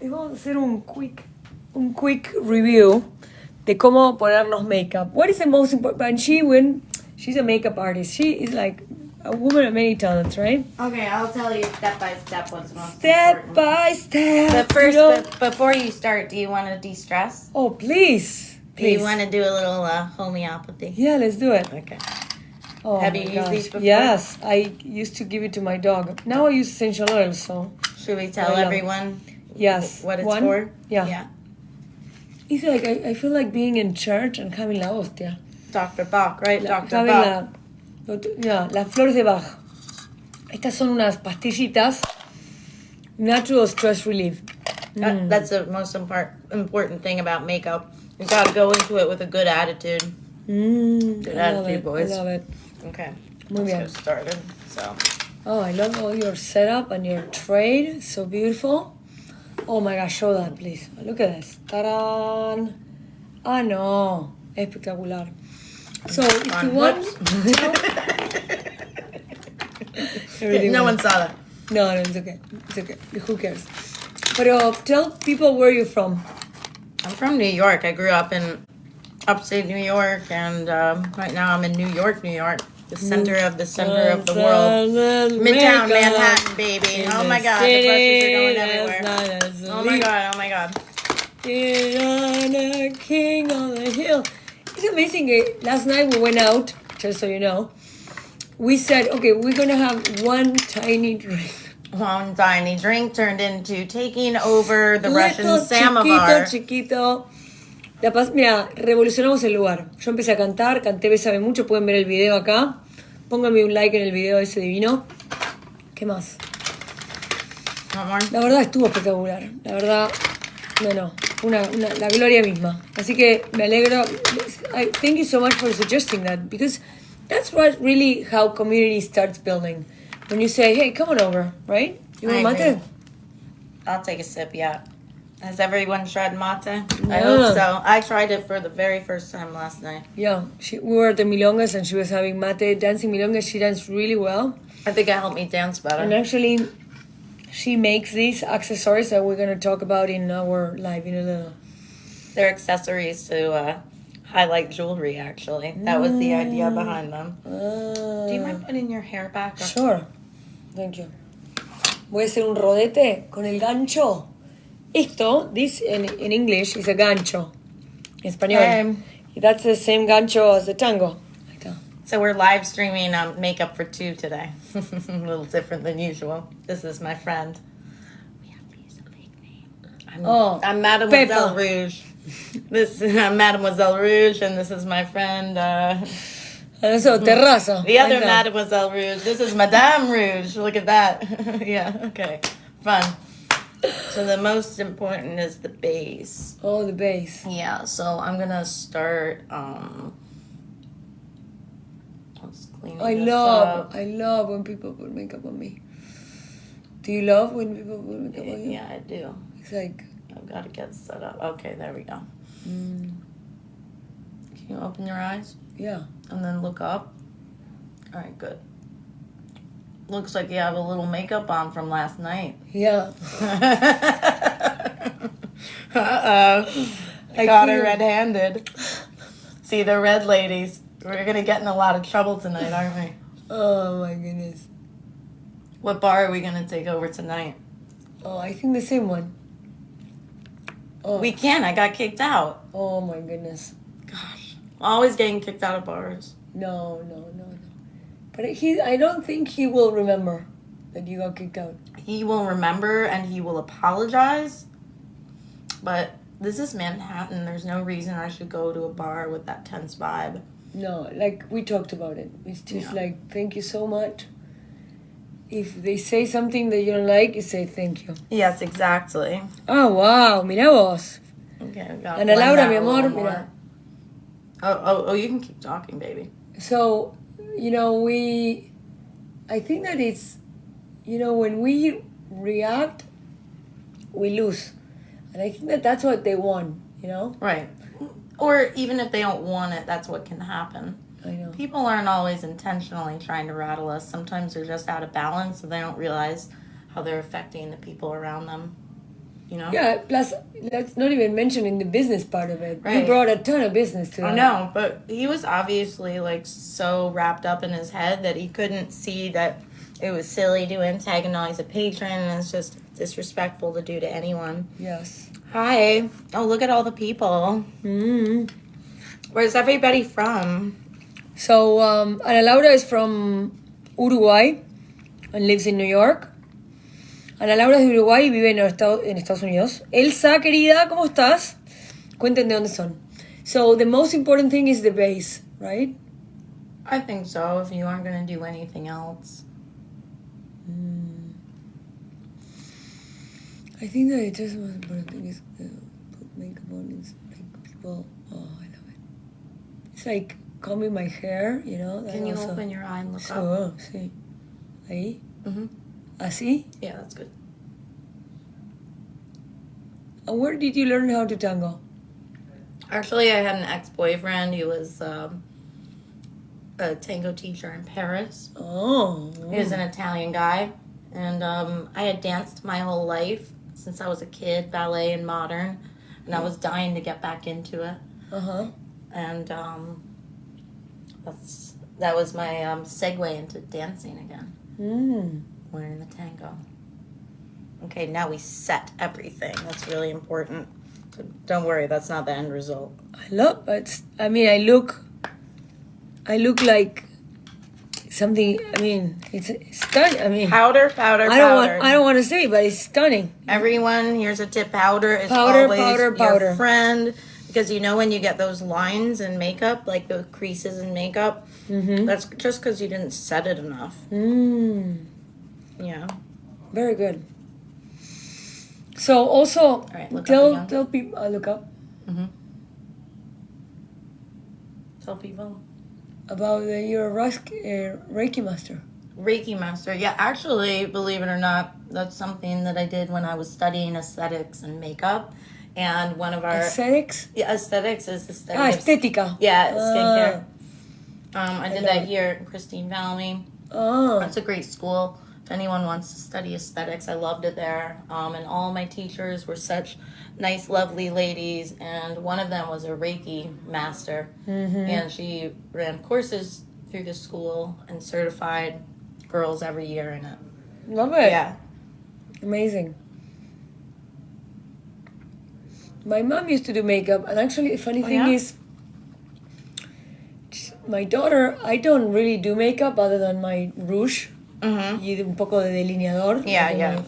les vamos a hacer un quick review de cómo ponernos makeup. What is the most important? She's a makeup artist. She is like a woman of many talents, right? Okay, I'll tell you step by step what's most Step important. by step. But first, before you start, do you want to de-stress? Oh, please. Do you want to do a little homeopathy? Yeah, let's do it. Okay. Oh, Have you used these before? Yes, I used to give it to my dog. Now I use essential oil, so. Should we tell everyone Yes. what it's for? Yeah. It's like, I feel like being in church and having la hostia. Dr. Bach, right? Dr. Having Bach. las flores de Bach. Estas son unas pastillitas. Natural stress relief. That's the most important thing about makeup. You gotta go into it with a good attitude. Good attitude, boys. I love it. Okay. Muy bien. Let's get started. So. Oh, I love all your setup and your trade. So beautiful. Oh my gosh, show that, please. Look at this. Ta-da! Ah, no. Espectacular. So, if you want... No one saw that. No, it's okay. It's okay. Who cares? But tell people where you're from. I'm from New York. I grew up in upstate New York, and right now I'm in New York, the center of the world. Midtown Manhattan, baby. Oh my God, the buses are going everywhere. Oh my God. King on the hill. It's amazing. Last night we went out, just so you know. We said, okay, we're going to have one tiny drink. One tiny drink turned into taking over the Russian samovar. Chiquito. Mira, revolucionamos el lugar. Yo empecé a cantar, canté Bésame Mucho, pueden ver el video acá. Pónganme un like en el video ese divino. ¿Qué más? La verdad estuvo espectacular. La verdad, no. La gloria misma. Así que me alegro. Thank you so much for suggesting that, because that's what really how community starts building. When you say, hey, come on over, right? You want mate? I'll take a sip, yeah. Has everyone tried mate? I hope so. I tried it for the very first time last night. Yeah, we were at the Milongas and she was having mate, dancing Milongas. She danced really well. I think it helped me dance better. And actually, she makes these accessories that we're going to talk about in our live. They're accessories to highlight jewelry, actually. That was the idea behind them. Do you mind putting your hair back? Sure. Thank you. Voy a hacer un rodete con el gancho. This in English is a gancho. En español. That's the same gancho as the tango. So we're live streaming Makeup for Two today. A little different than usual. This is my friend. We have to use a fake name. I'm Mademoiselle Rouge. I'm Mademoiselle Rouge, and this is my friend. Terrazo. The other Mademoiselle Rouge. This is Madame Rouge. Look at that. Yeah, okay. Fun. So the most important is the base. Oh, the base. Yeah, so I'm going to start... let's clean this up. I love when people put makeup on me. Do you love when people put makeup on you? Yeah, I do. It's like... I've got to get set up. Okay, there we go. Can you open your eyes? Yeah. And then look up. All right, good. Looks like you have a little makeup on from last night. Yeah. Uh-oh. I got her red-handed. See, the red ladies. We're going to get in a lot of trouble tonight, aren't we? Oh, my goodness. What bar are we going to take over tonight? Oh, I think the same one. Oh. We can. I got kicked out. Oh, my goodness. Gosh. Always getting kicked out of bars. No. But I don't think he will remember that you got kicked out. He will remember and he will apologize. But this is Manhattan. There's no reason I should go to a bar with that tense vibe. No, like we talked about it. It's just like, thank you so much. If they say something that you don't like, you say thank you. Yes, exactly. Oh, wow. Mira vos. Okay, we got Ana Laura, mi amor, mira. Oh, you can keep talking, baby. So, I think that it's, when we react, we lose. And I think that that's what they want, Right. Or even if they don't want it, that's what can happen. I know. People aren't always intentionally trying to rattle us. Sometimes they're just out of balance and they don't realize how they're affecting the people around them. you know? Yeah, plus, let's not even mention in the business part of it. You Right. brought a ton of business to it. I know, but he was obviously like so wrapped up in his head that he couldn't see that it was silly to antagonize a patron, and it's just disrespectfful to do to anyone. Yes. Hi. Oh, look at all the people. Mm. Where's everybody from? So, Ana Laura is from Uruguay and lives in New York. Ana Laura es de Uruguay y vive en Estados Unidos. Elsa, querida, ¿cómo estás? Cuenten de dónde son. So, the most important thing is the base, right? I think so, if you aren't going to do anything else. I think that it just most important thing is put makeup on. It's like people. Oh, I love it. It's like combing my hair, you know. that Can you also- open your eye and look up? So, sí. Ahí. Mm-hmm. Así. Yeah, that's good. And where did you learn how to tango? Actually, I had an ex-boyfriend who was a tango teacher in Paris. Oh. He was an Italian guy. And I had danced my whole life since I was a kid, ballet and modern. And I was dying to get back into it. Uh-huh. And that was my segue into dancing again. Learning the tango. Okay, now we set everything. That's really important. So don't worry, that's not the end result. I love it. I mean, I look like something. I mean, it's stunning. I mean, Powder. I don't want to say, but it's stunning. Everyone, here's a tip: powder is Powder, always powder, your powder. friend, because you know when you get those lines in makeup, like the creases in makeup, that's just because you didn't set it enough. Yeah. Very good. So also, All right, look up again. tell people. Look up Tell people. about you're a Reiki master. Reiki master. Yeah, actually, believe it or not, that's something that I did when I was studying aesthetics and makeup. And one of our Aesthetics. aesthetics is aesthetics. Estética. Yeah, skincare. I did love that it. here at Christine Valley. Oh. It's a great school. If anyone wants to study aesthetics, I loved it there. And all my teachers were such nice, lovely ladies. And one of them was a Reiki master. And she ran courses through the school and certified girls every year in it. Love it. Yeah. Amazing. My mom used to do makeup, and actually, the funny thing yeah? is, my daughter, I don't really do makeup other than my rouge y un poco de delineador. Yeah, Like yeah.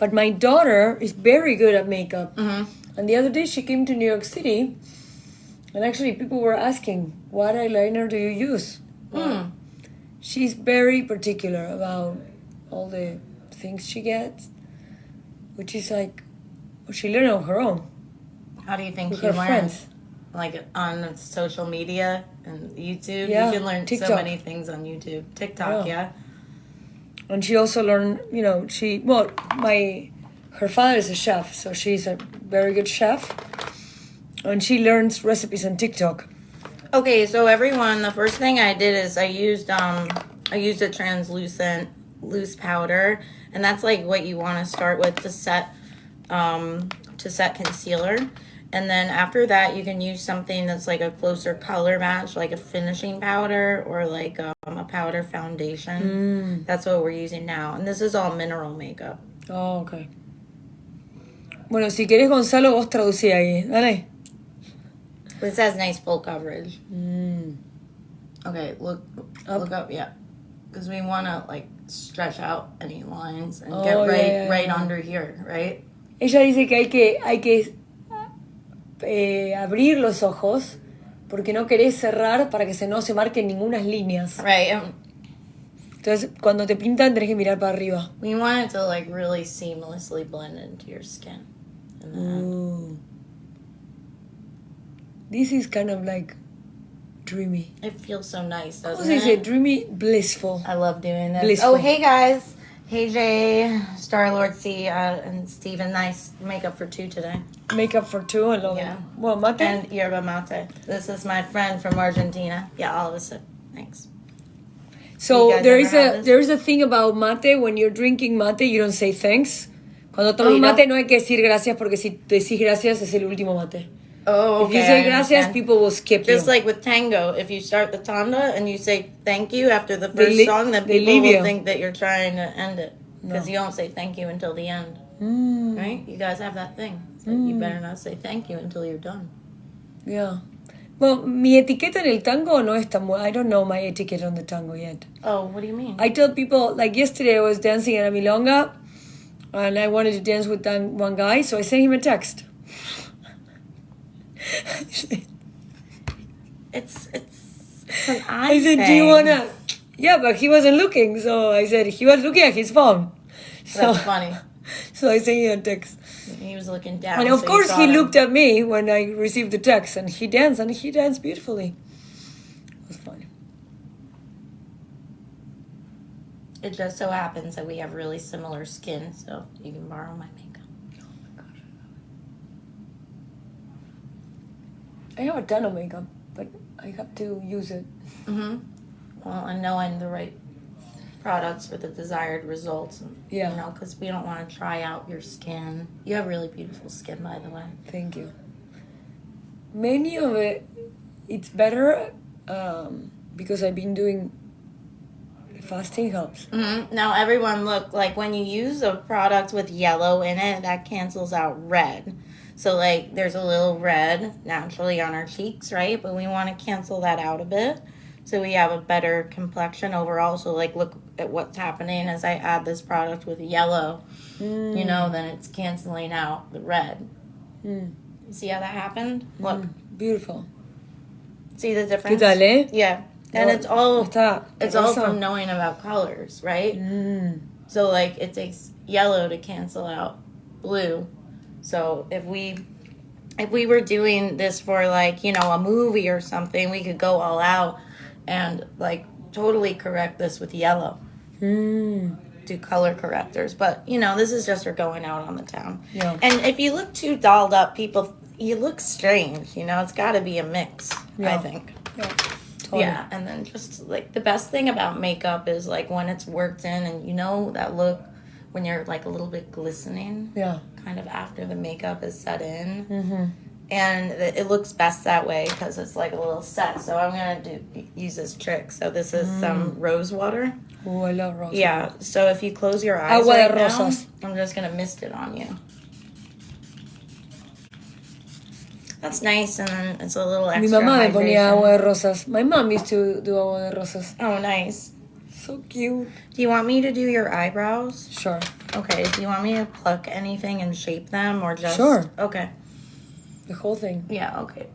But my daughter is very good at makeup. And the other day, she came to New York City, and actually, people were asking, what eyeliner do you use? She's very particular about all the things she gets, which is like, she learned on her own How do you think with you her learn? friends. Like on social media and YouTube? Yeah, You can learn TikTok. so many things on YouTube. TikTok, yeah. And she also learned, her father is a chef, so she's a very good chef. And she learns recipes on TikTok. Okay, so everyone, the first thing I did is I used a translucent loose powder, and that's like what you want to start with to set concealer. And then after that, you can use something that's like a closer color match, like a finishing powder or like a powder foundation. That's what we're using now. And this is all mineral makeup. Oh, okay. Bueno, si querés, Gonzalo, vos traducí ahí. Dale. This has nice full coverage. Okay, look up, yeah. Because we want to like stretch out any lines and get right under here, right? Ella dice que hay que abrir los ojos porque no querés cerrar para que no se marquen ninguna líneas. Right. Entonces, cuando te pintan, tenés que mirar para arriba. We want it to like really seamlessly blend into your skin. And then, Ooh. This is kind of like dreamy. it feels so nice, ¿Cómo doesn't se dice? it? Dreamy, blissful. I love doing this. Blissful. Oh, hey guys. Hey Jay, Star-Lord C, and Steven. Nice makeup for two today. Makeup for two. I love Yeah. it. Well, mate. And yerba mate. This is my friend from Argentina. Yeah, all of us. Thanks. You So guys there ever is have this? there is a thing about mate. When you're drinking mate, you don't say thanks. Cuando tomas you mate don't? no hay que decir gracias porque si decís gracias es el último mate. Oh, If you okay. say I gracias, understand. people will skip Just you. like with tango, if you start the tanda and you say thank you after the They first song, then they people leave will you. think that you're trying to end it. Because No. you don't say thank you until the end. Mm, Right? You guys have that thing. It's like, you better not say thank you until you're done. yeah. Well, mi etiqueta en el tango no es tan buena. I don't know my etiquette on the tango yet. Oh, what do you mean? I tell people, like yesterday I was dancing at a milonga and I wanted to dance with one guy, so I sent him a text. It's an eye I said, thing. do you wanna? Yeah, but he wasn't looking, so I said, he was looking at his phone. So, That's funny. so I sent him a text. He was looking down. And of so you course saw he him. looked at me when I received the text and he danced beautifully. It was funny. It just so happens that we have really similar skin, so you can borrow my makeup. I have a ton of makeup, but I have to use it. Mm-hmm. Well, and knowing the right products for the desired results. Yeah. You know, because we don't want to try out your skin. You have really beautiful skin, by the way. Thank you. Many of it's better because I've been doing fasting helps. Mm-hmm. Now, everyone, look, like when you use a product with yellow in it, that cancels out red. So, like, there's a little red naturally on our cheeks, right? But we want to cancel that out a bit so we have a better complexion overall. So, like, look at what's happening as I add this product with yellow. You know, then it's canceling out the red. You see how that happened? Look. Beautiful. See the ¿Qué difference? tal, eh? Yeah. And it's all Está all rosa. from knowing about colors, right? So like it takes yellow to cancel out blue. So if we were doing this for like, you know, a movie or something, we could go all out and like totally correct this with yellow. Do color correctors. But, you know, this is just for going out on the town. Yeah. And if you look too dolled up, you look strange, you know, it's got to be a mix, I Yeah. think. Yeah. Totally. Yeah, and then just like the best thing about makeup is like when it's worked in and you know that look when you're like a little bit glistening Yeah. kind of after the makeup is set in. And it looks best that way because it's like a little set. So I'm going to use this trick. So this is some rose water. Oh, I love roses. Yeah, so if you close your eyes Agua de right now, rosas. I'm just going to mist it on you. That's nice, and then it's a little Mi extra mamá me ponía hydration. agua de rosas. My mom used to do agua de rosas. Oh, nice. So cute. Do you want me to do your eyebrows? Sure. Okay, do you want me to pluck anything and shape them or just... Sure. Okay. The whole thing. Yeah, okay.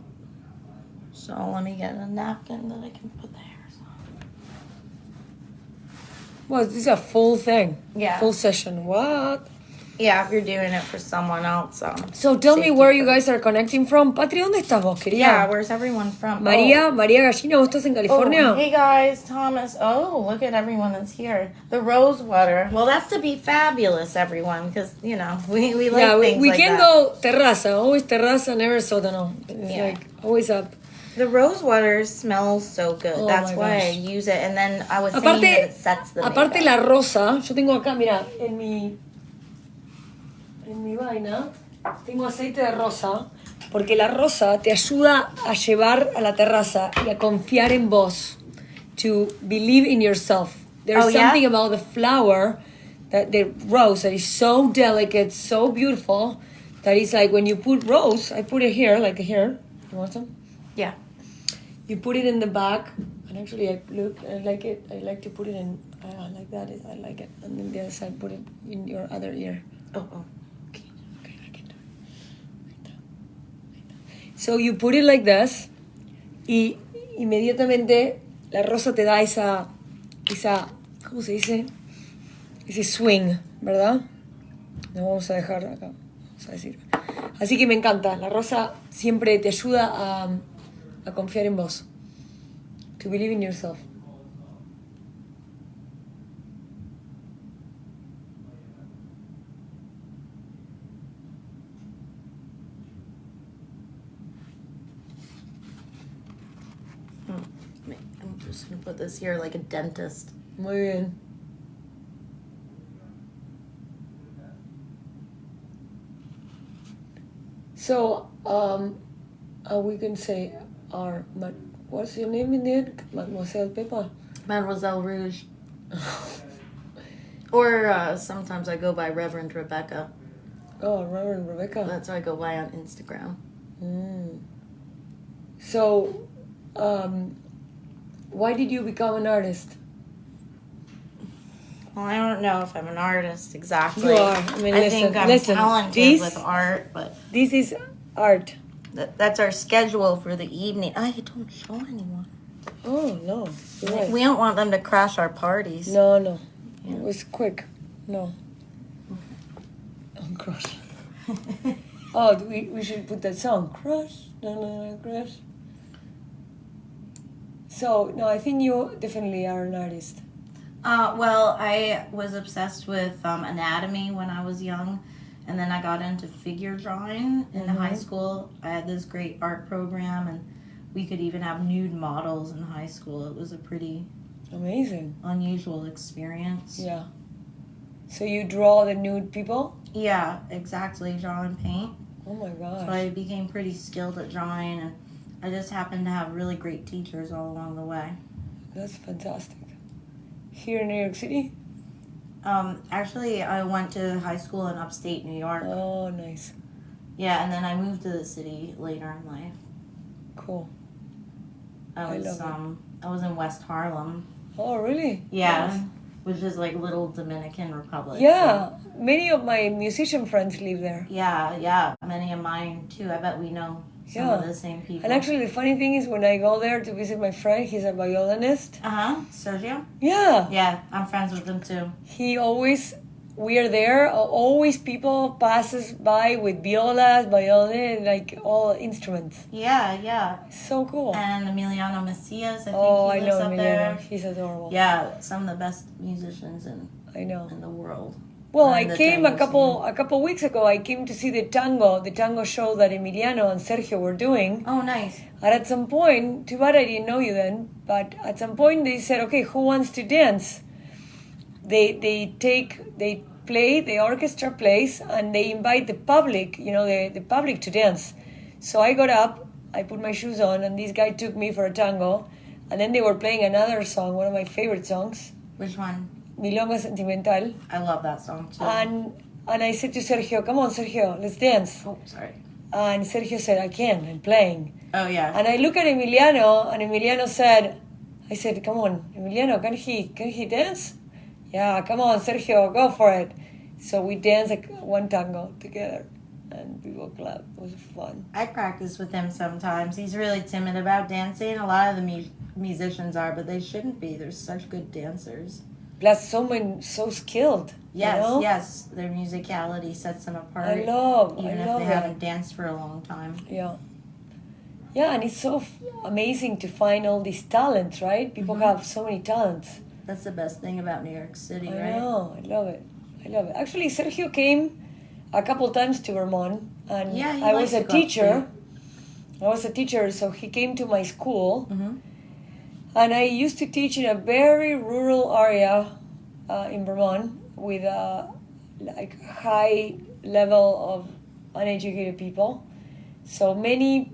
So let me get a napkin that I can put the hairs on. Well, this is a full thing. Yeah. Full session. What? Yeah, if you're doing it for someone else. So tell me Safety where you first. guys are connecting from. Patri, ¿dónde estás vos, querida? Yeah, where's everyone from? María Gallina, ¿vos estás en California? Oh, hey guys, Thomas. Oh, look at everyone that's here. The rose water. Well, that's to be fabulous, everyone, because, you know, we like Yeah, things we like can that. go terraza. Always terraza, never sótano. It's Yeah. like always up. The rose water smells so good. Oh That's my why gosh. I use it. And then I was saying that it sets the Aparte makeup. la rosa, yo tengo acá, mira, en mi vaina, tengo aceite de rosa, porque la rosa te ayuda a llevar a la terraza y a confiar en vos. To believe in yourself. There's Oh, yeah? something about the flower, that the rose, that is so delicate, so beautiful, that is like when you put rose, I put it here, like here. You want some? Yeah. You put it in the back, and actually I like it. I like to put it in, like that. I like it. And then the other side, put it in your other ear. Oh. Okay, I can do it. Like that. So you put it like this, y inmediatamente la rosa te da esa, ¿cómo se dice? Ese swing, ¿verdad? Lo vamos a dejar acá, vamos a decir. Así que me encanta. La rosa siempre te ayuda a confiar en vos. To believe in yourself. I'm just going to put this here like a dentist. Muy bien. So, we can say what's your name in the end? Mademoiselle Peppa? Mademoiselle Rouge. Or sometimes I go by Reverend Rebecca. Oh, Reverend Rebecca. That's what I go by on Instagram. So, why did you become an artist? Well, I don't know if I'm an artist exactly. You are. I mean, think I'm talented with art, but this is art. That's our schedule for the evening. I don't show anyone. Oh no, you're right. We don't want them to crash our parties. No, Yeah. it was quick. No. Oh, crush. Oh, we should put that song. Crush. No, crush. So, no, I think you definitely are an artist. Well, I was obsessed with anatomy when I was young, and then I got into figure drawing in high school. I had this great art program, and we could even have nude models in high school. It was a pretty amazing, unusual experience. Yeah. So you draw the nude people? Yeah, exactly. Draw and paint. Oh my gosh. So I became pretty skilled at drawing, and I just happened to have really great teachers all along the way. That's fantastic. Here in New York City? Actually, I went to high school in upstate New York. Oh, nice. Yeah, and then I moved to the city later in life. Cool. I was in West Harlem. Oh, really? Yeah, Nice. Which is like little Dominican Republic. Yeah, many of my musician friends live there. Yeah. Many of mine too. I bet we know some of the same people. And actually, the funny thing is, when I go there to visit my friend, he's a violinist. Sergio? Yeah. Yeah, I'm friends with him too. We are there, always people passes by with violas, violin, like all instruments. Yeah. So cool. And Emiliano Macias, I think I he lives know up Emiliano. there. He's adorable. Yeah, some of the best musicians in the world. Well, I came a couple weeks ago. I came to see the tango show that Emiliano and Sergio were doing. Oh, nice. And at some point, too bad I didn't know you then, but at some point they said, okay, who wants to dance? The orchestra plays, and they invite the public, the public to dance. So I got up, I put my shoes on, and this guy took me for a tango, and then they were playing another song, one of my favorite songs. Which one? Milonga Sentimental. I love that song too. And I said to Sergio, come on, Sergio, let's dance. Oh, sorry. And Sergio said, I can, I'm playing. Oh, yeah. And I look at Emiliano, and Emiliano I said, come on, Emiliano, can he dance? Yeah, come on, Sergio, go for it. So we danced one tango together, and people clapped. It was fun. I practice with him sometimes. He's really timid about dancing. A lot of the musicians are, but they shouldn't be. They're such good dancers. Plus, so skilled. Yes. Their musicality sets them apart. Even if they haven't danced for a long time. Yeah. Yeah, and it's so amazing to find all these talents, right? People have so many talents. That's the best thing about New York City, right? I know. I love it. Actually, Sergio came a couple times to Vermont, and I was a teacher. So he came to my school, and I used to teach in a very rural area in Vermont with a high level of uneducated people. So many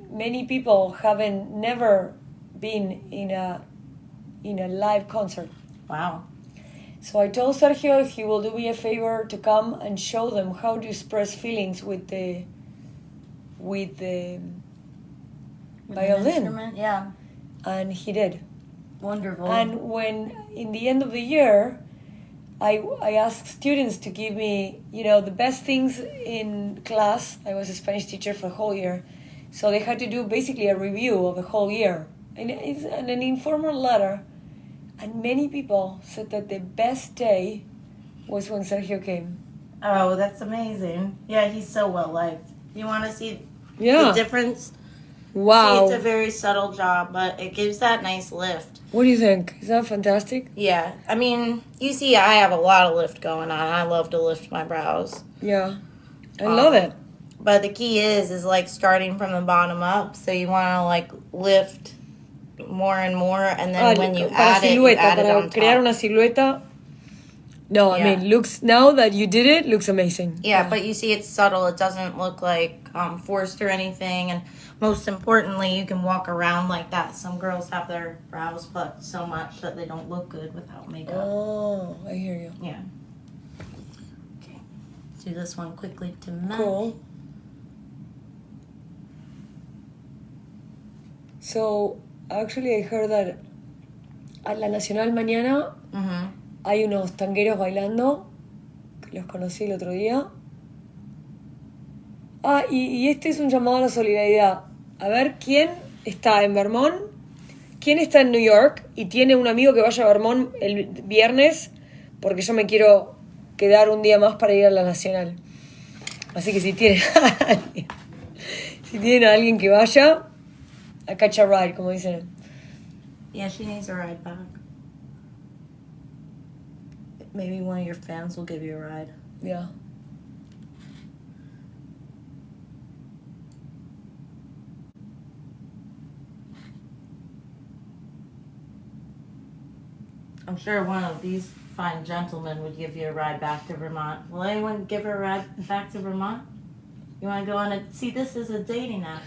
people haven't never been in a live concert. Wow. So I told Sergio if he will do me a favor to come and show them how to express feelings with the violin. Yeah. And he did. Wonderful. And when in the end of the year, I asked students to give me, the best things in class. I was a Spanish teacher for the whole year. So they had to do basically a review of the whole year. And it's an informal letter. And many people said that the best day was when Sergio came. Oh, that's amazing. Yeah, he's so well liked. You want to see the difference? Wow. See, it's a very subtle job, but it gives that nice lift. What do you think? Is that fantastic? Yeah. I mean, you see, I have a lot of lift going on. I love to lift my brows. Yeah. I love it. But the key is like starting from the bottom up. So you want to like lift more and more, and then when you add it, you add it on top. Crear una silueta, No, I Yeah. mean, looks, now that you did it, looks amazing. Yeah, but you see it's subtle. It doesn't look like forced or anything. And most importantly, you can walk around like that. Some girls have their brows plucked so much that they don't look good without makeup. Oh, I hear you. Yeah. Okay. Let's do this one quickly to match. Cool. So, actually, I heard that at la Nacional mañana Mm-hmm. hay unos tangueros bailando, que los conocí el otro día. Ah, y este es un llamado a la solidaridad. A ver, ¿quién está en Vermont? ¿Quién está en New York? Y tiene un amigo que vaya a Vermont el viernes, porque yo me quiero quedar un día más para ir a la Nacional. Así que si tienen a alguien que vaya, a catch a ride, como dicen. Yeah, she needs a ride back. Maybe one of your fans will give you a ride. Yeah. I'm sure one of these fine gentlemen would give you a ride back to Vermont. Will anyone give her a ride back to Vermont? You want to go on a... See, this is a dating app.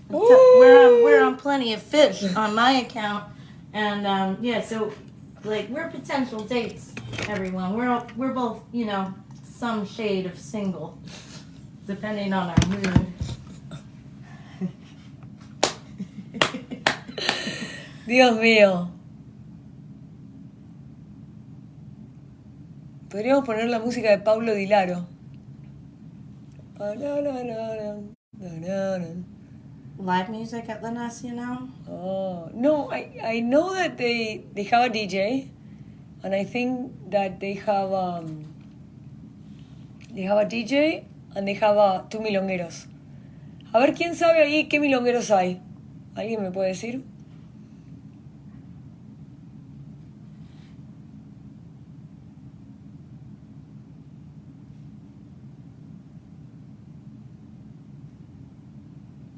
We're on Plenty of Fish on my account. And, yeah, so, like, we're potential dates, everyone. We're both, you know, some shade of single, depending on our mood. Dios mío. Podríamos poner la música de Pablo Dilaro. Live music at La Nacional? Oh, no, I know that they have a DJ, and I think that they have a DJ and they have two milongueros. A ver, ¿quién sabe ahí qué milongueros hay? ¿Alguien me puede decir?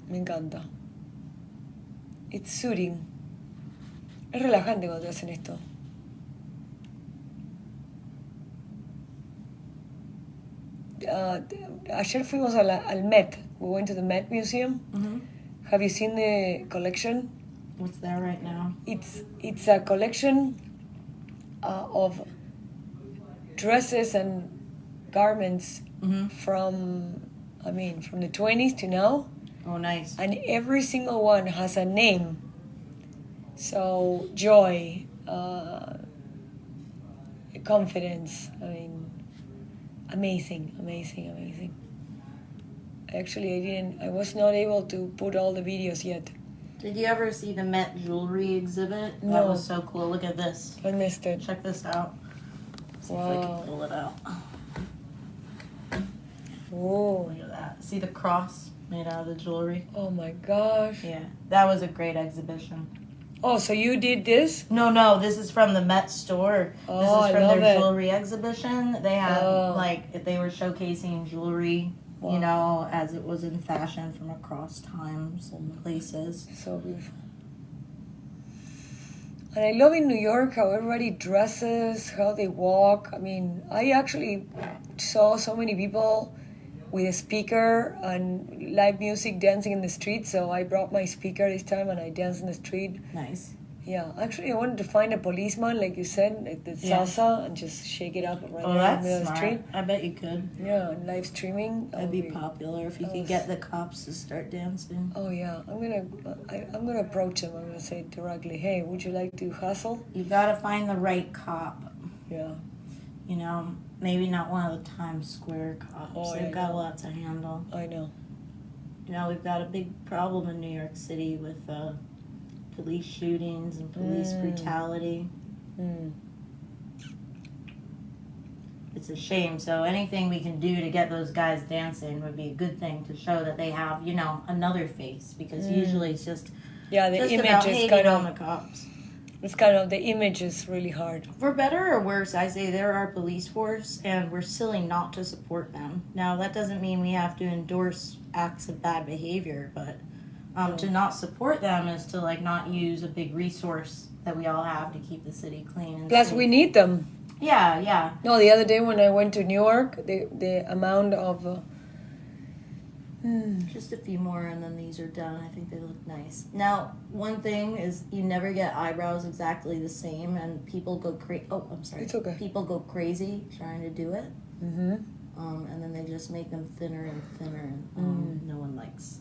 Me encanta. It's soothing. Es relajante cuando te hacen esto. Ayer fuimos al Met. We went to the Met Museum. Mm-hmm. Have you seen the collection? What's there right now? It's a collection of dresses and garments Mm-hmm. from the 20s to now. Oh, nice. And every single one has a name. So, joy, confidence, amazing. Actually, I was not able to put all the videos yet. Did you ever see the Met jewelry exhibit? No. That was so cool. Look at this. I missed it. Check this out. See if I can pull it out. Oh, Look at that. See the cross made out of the jewelry? oh my gosh. Yeah, that was a great exhibition. Oh, so you did this? No, this is from the Met store. Oh, This I is from love their it. jewelry exhibition. They had, Oh. they were showcasing jewelry, Wow. you know, as it was in fashion from across times and places. So beautiful. And I love in New York how everybody dresses, how they walk. I actually saw so many people with a speaker and live music dancing in the street. So I brought my speaker this time and I danced in the street. Nice. Yeah, actually I wanted to find a policeman, like you said, like the Yeah. salsa, and just shake it up right Oh, there in the that's middle of the smart. street. I bet you could. Yeah, and live streaming. That'd be popular if you that could was- get the cops to start dancing. Oh yeah, I'm gonna approach him. I'm gonna say directly, hey, would you like to hustle? You gotta find the right cop. Yeah. You know, maybe not one of the Times Square cops. Oh, They've yeah, got a no. lot to handle. I know. You know, we've got a big problem in New York City with police shootings and police brutality. Mm. It's a shame. So anything we can do to get those guys dancing would be a good thing to show that they have, you know, another face. Because usually it's just Yeah, the about image is hating kind on of the cops. the image is really hard. For better or worse, I say they're our police force, and we're silly not to support them. Now, that doesn't mean we have to endorse acts of bad behavior, but to not support them is to, like, not use a big resource that we all have to keep the city clean. And Plus, safe. we need them. Yeah. No, the other day when I went to New York, the amount of... Just a few more and then these are done. I think they look nice. Now, one thing is you never get eyebrows exactly the same and people go crazy. Oh, I'm sorry. It's okay. People go crazy trying to do it. Mm-hmm. And then they just make them thinner and thinner. And no one likes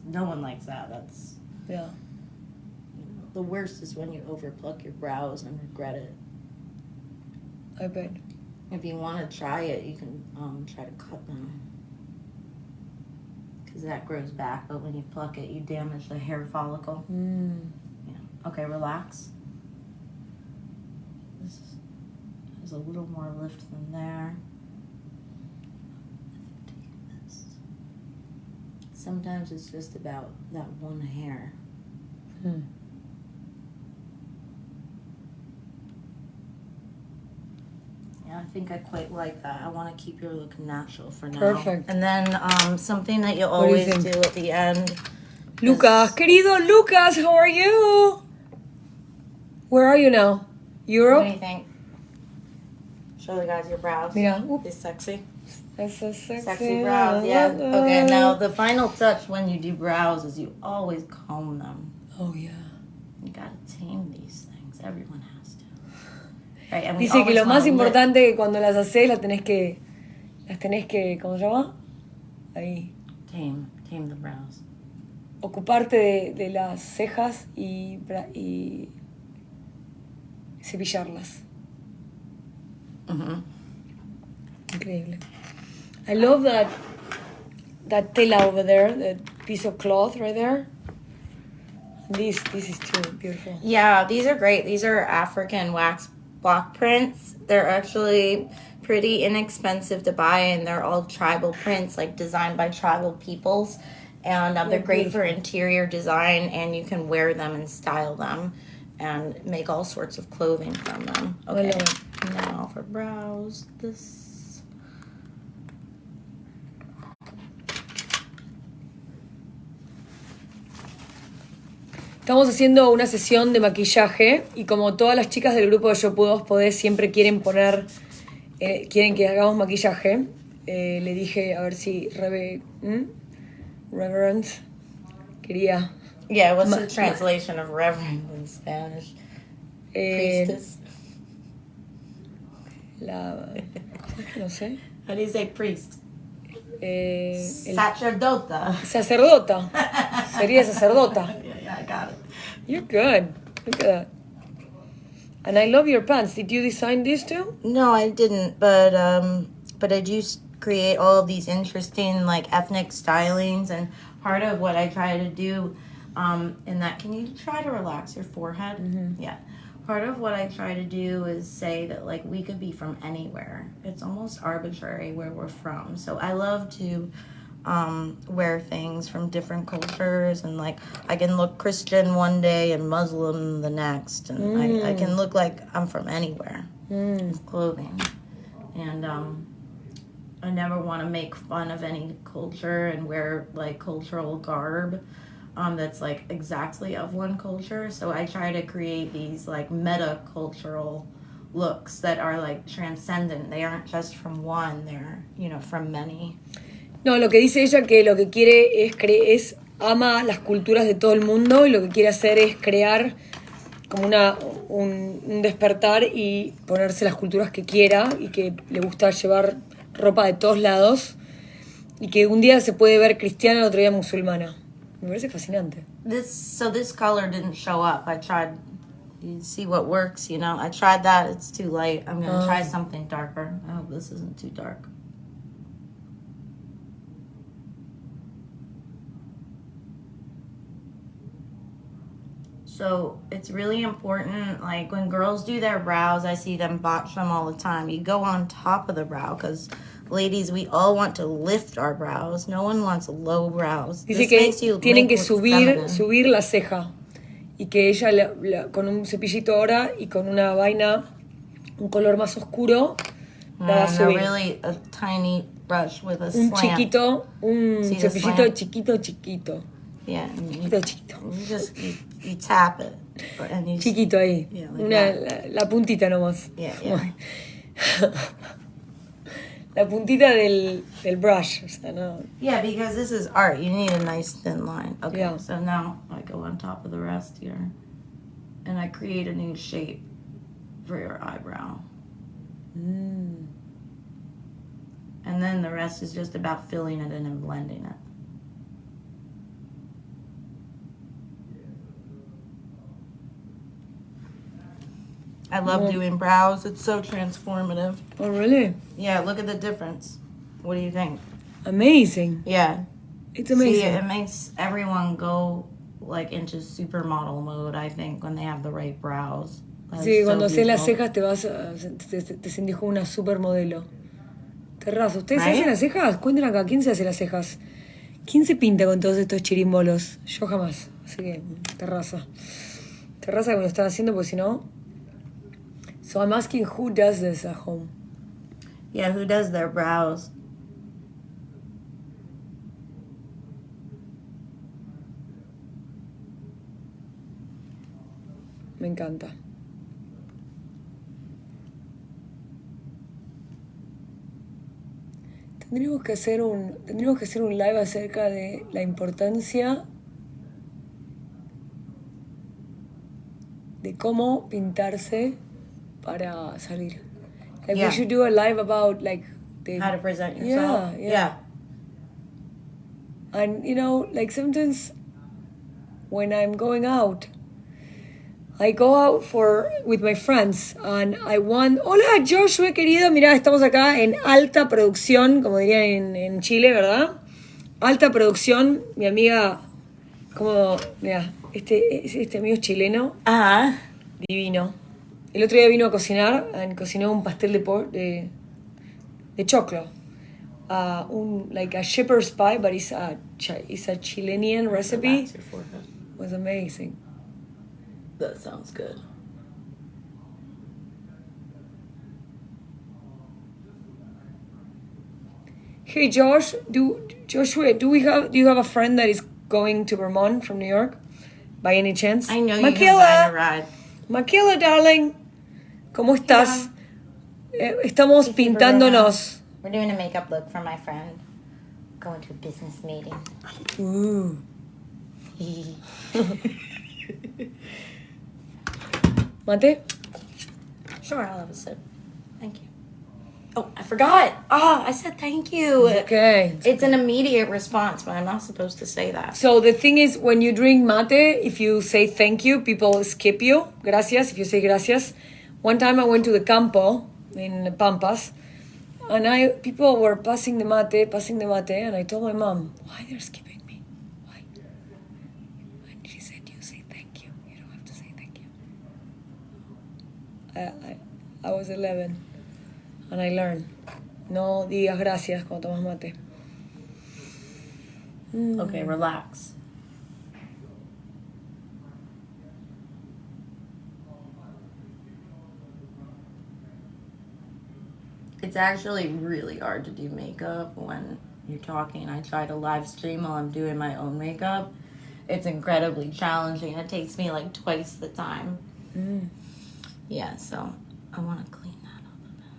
that. That's... Yeah. The worst is when you overpluck your brows and regret it. I bet. If you want to try it, you can try to cut them. Because that grows back, but when you pluck it, you damage the hair follicle. Yeah. Okay, relax. There's a little more lift than there. Sometimes it's just about that one hair. I think I quite like that. I want to keep your look natural for now. Perfect. And then something that you do you always think? do at the end. Lucas, querido Lucas, how are you? Where are you now? What Europe? do you think? Show the guys your brows. Mira, It's sexy. that's so sexy. Sexy brows, yeah. Okay, now the final touch when you do brows is you always comb them. Oh, yeah. You gotta tame these things. Everyone has to. Right, and we Dice que always lo más wanna lift. importante que cuando las haces las tenés que, ¿cómo se llama? Ahí. Tame the brows. Ocuparte de las cejas y cepillarlas. Increíble. I love that tela over there, that piece of cloth right there. This is too beautiful. Yeah, these are great. These are African wax block prints. They're actually pretty inexpensive to buy, and they're all tribal prints, like designed by tribal peoples. And they're great for interior design, and you can wear them and style them and make all sorts of clothing from them. Okay, now for brows, this. Estamos haciendo una sesión de maquillaje y como todas las chicas del grupo de Yo Puedo Podés siempre quieren poner, quieren que hagamos maquillaje, le dije a ver si Reverend quería... Yeah, what's the translation of reverend in Spanish? Priestess? No sé. How do you say priest? Sacerdota. Sacerdota. Sería sacerdota. Yeah, I got it. You're good. Look at that. And I love your pants. Did you design these too? No, I didn't, but I do create all of these interesting like ethnic stylings, and part of what I try to do in that, can you try to relax your forehead? Mm-hmm. Yeah. Part of what I try to do is say that like we could be from anywhere. It's almost arbitrary where we're from. So I love to wear things from different cultures, and like I can look Christian one day and Muslim the next, and I can look like I'm from anywhere with clothing. And I never want to make fun of any culture and wear like cultural garb that's like exactly of one culture. So I try to create these like meta cultural looks that are like transcendent. They aren't just from one, they're, you know, from many. No, lo que dice ella que lo que quiere es ama las culturas de todo el mundo, y lo que quiere hacer es crear como un despertar y ponerse las culturas que quiera, y que le gusta llevar ropa de todos lados, y que un día se puede ver cristiana y otro día musulmana. Me parece fascinante. This color didn't show up. I tried, you see what works, you know. I tried that, it's too light. I'm going to try something darker. I hope this isn't too dark. So it's really important, like when girls do their brows, I see them botch them all the time. You go on top of the brow, because ladies, we all want to lift our brows. No one wants low brows. Dice que tienen que subir la ceja, y que ella con un cepillito ahora y con una vaina, un color más oscuro, la va a subir. Really a tiny brush with a un slant. Chiquito, un See cepillito chiquito. Yeah, Chiquito. you just you tap it, and you Chiquito ahí, yeah, like la puntita nomás. Yeah. La puntita del brush. O sea, no. Yeah, because this is art. You need a nice thin line. Okay, Yeah. so now I go on top of the rest here. And I create a new shape for your eyebrow. Mm. And then the rest is just about filling it in and blending it. I love doing brows. It's so transformative. Oh, really? Yeah, look at the difference. What do you think? Amazing. Yeah. It's amazing. See, it makes everyone go like into supermodel mode, I think, when they have the right brows. That Sí, is so cuando haces las beautiful. cejas te sentís como una supermodelo. Terraza, ¿ustedes se Right? hacen las cejas? Cuenten acá, ¿quién se hace las cejas? ¿Quién se pinta con todos estos chirimbolos? Yo jamás. Así que, terraza. Terraza que me lo están haciendo porque si no... So I'm asking who does this at home. Yeah, who does their brows? Me encanta. Tendríamos que hacer un live acerca de la importancia de cómo pintarse para salir. Like Yeah. we should do a live about like the How to present yourself? Yeah. And you know, like sometimes when I'm going out, I go out with my friends and I want... Hola, Joshua, querido. Mirá, estamos acá en alta producción, como dirían en Chile, ¿verdad? Alta producción. Mi amiga, como... Mira, este amigo es chileno, Uh-huh. divino. El otro día vino a cocinar, cocinó un pastel de choclo. Like a shepherd's pie, but it's a Chilean recipe. Relax your forehead. It was amazing. That sounds good. Hey Joshua, do you have a friend that is going to Vermont from New York by any chance? I know you have a ride. Michaela, darling, ¿cómo estás? Estamos pintándonos. We're doing a makeup look for my friend. Going to a business meeting. Ooh. Mate? Sure, I'll have a sip. Thank you. Oh, I forgot. I said thank you. Okay. It's an immediate response, but I'm not supposed to say that. So the thing is, when you drink mate, if you say thank you, people skip you. Gracias, if you say gracias. One time I went to the campo in Pampas, and people were passing the mate, and I told my mom, why they're skipping me? Why? And she said, you say thank you. You don't have to say thank you. I was 11, and I learned. No digas gracias cuando tomas mate. Okay, relax. It's actually really hard to do makeup when you're talking. I try to live stream while I'm doing my own makeup. It's incredibly challenging. It takes me like twice the time. Yeah, so I want to clean that up a bit.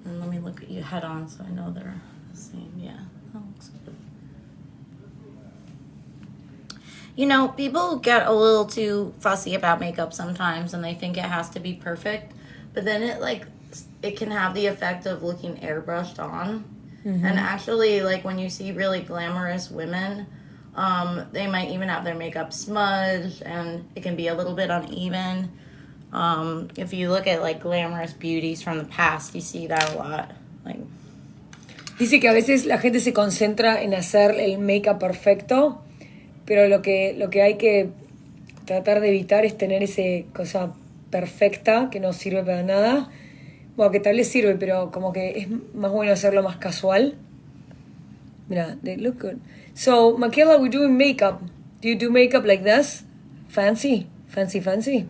And let me look at you head on so I know they're the same. Yeah, that looks good. You know, people get a little too fussy about makeup sometimes and they think it has to be perfect. But then it can have the effect of looking airbrushed on. And actually, like when you see really glamorous women, they might even have their makeup smudged and it can be a little bit uneven. If you look at like glamorous beauties from the past, you see that a lot. Like, dice que a veces la gente se concentra en hacer el make-up perfecto, pero lo que hay que tratar de evitar es tener esa cosa perfecta que no sirve para nada. Bueno, que tal vez sirve, pero como que es más bueno hacerlo más casual. Mira, they look good. So, Michaela, we're doing makeup. Do you do makeup like this? Fancy? Fancy?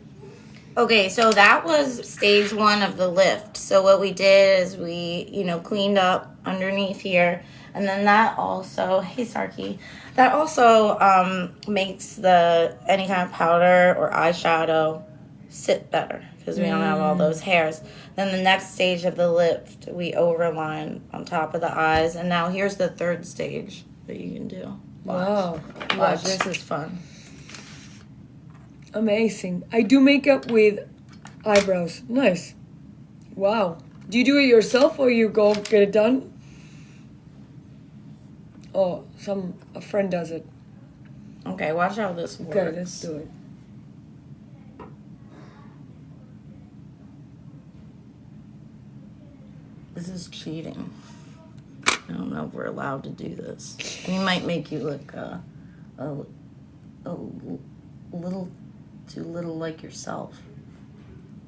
okay, so that was stage 1 of the lift. So what we did is we, cleaned up underneath here. And then that also, hey Sarky, that also makes any kind of powder or eyeshadow sit better because we don't have all those hairs. Then the next stage of the lift, we overline on top of the eyes. And now here's the third stage that you can do. Wow. Watch, this is fun. Amazing. I do makeup with eyebrows. Nice. Wow. Do you do it yourself or you go get it done? Oh, a friend does it. Okay, watch how this works. Okay, let's do it. This is cheating. I don't know if we're allowed to do this. We might make you look a little too little like yourself.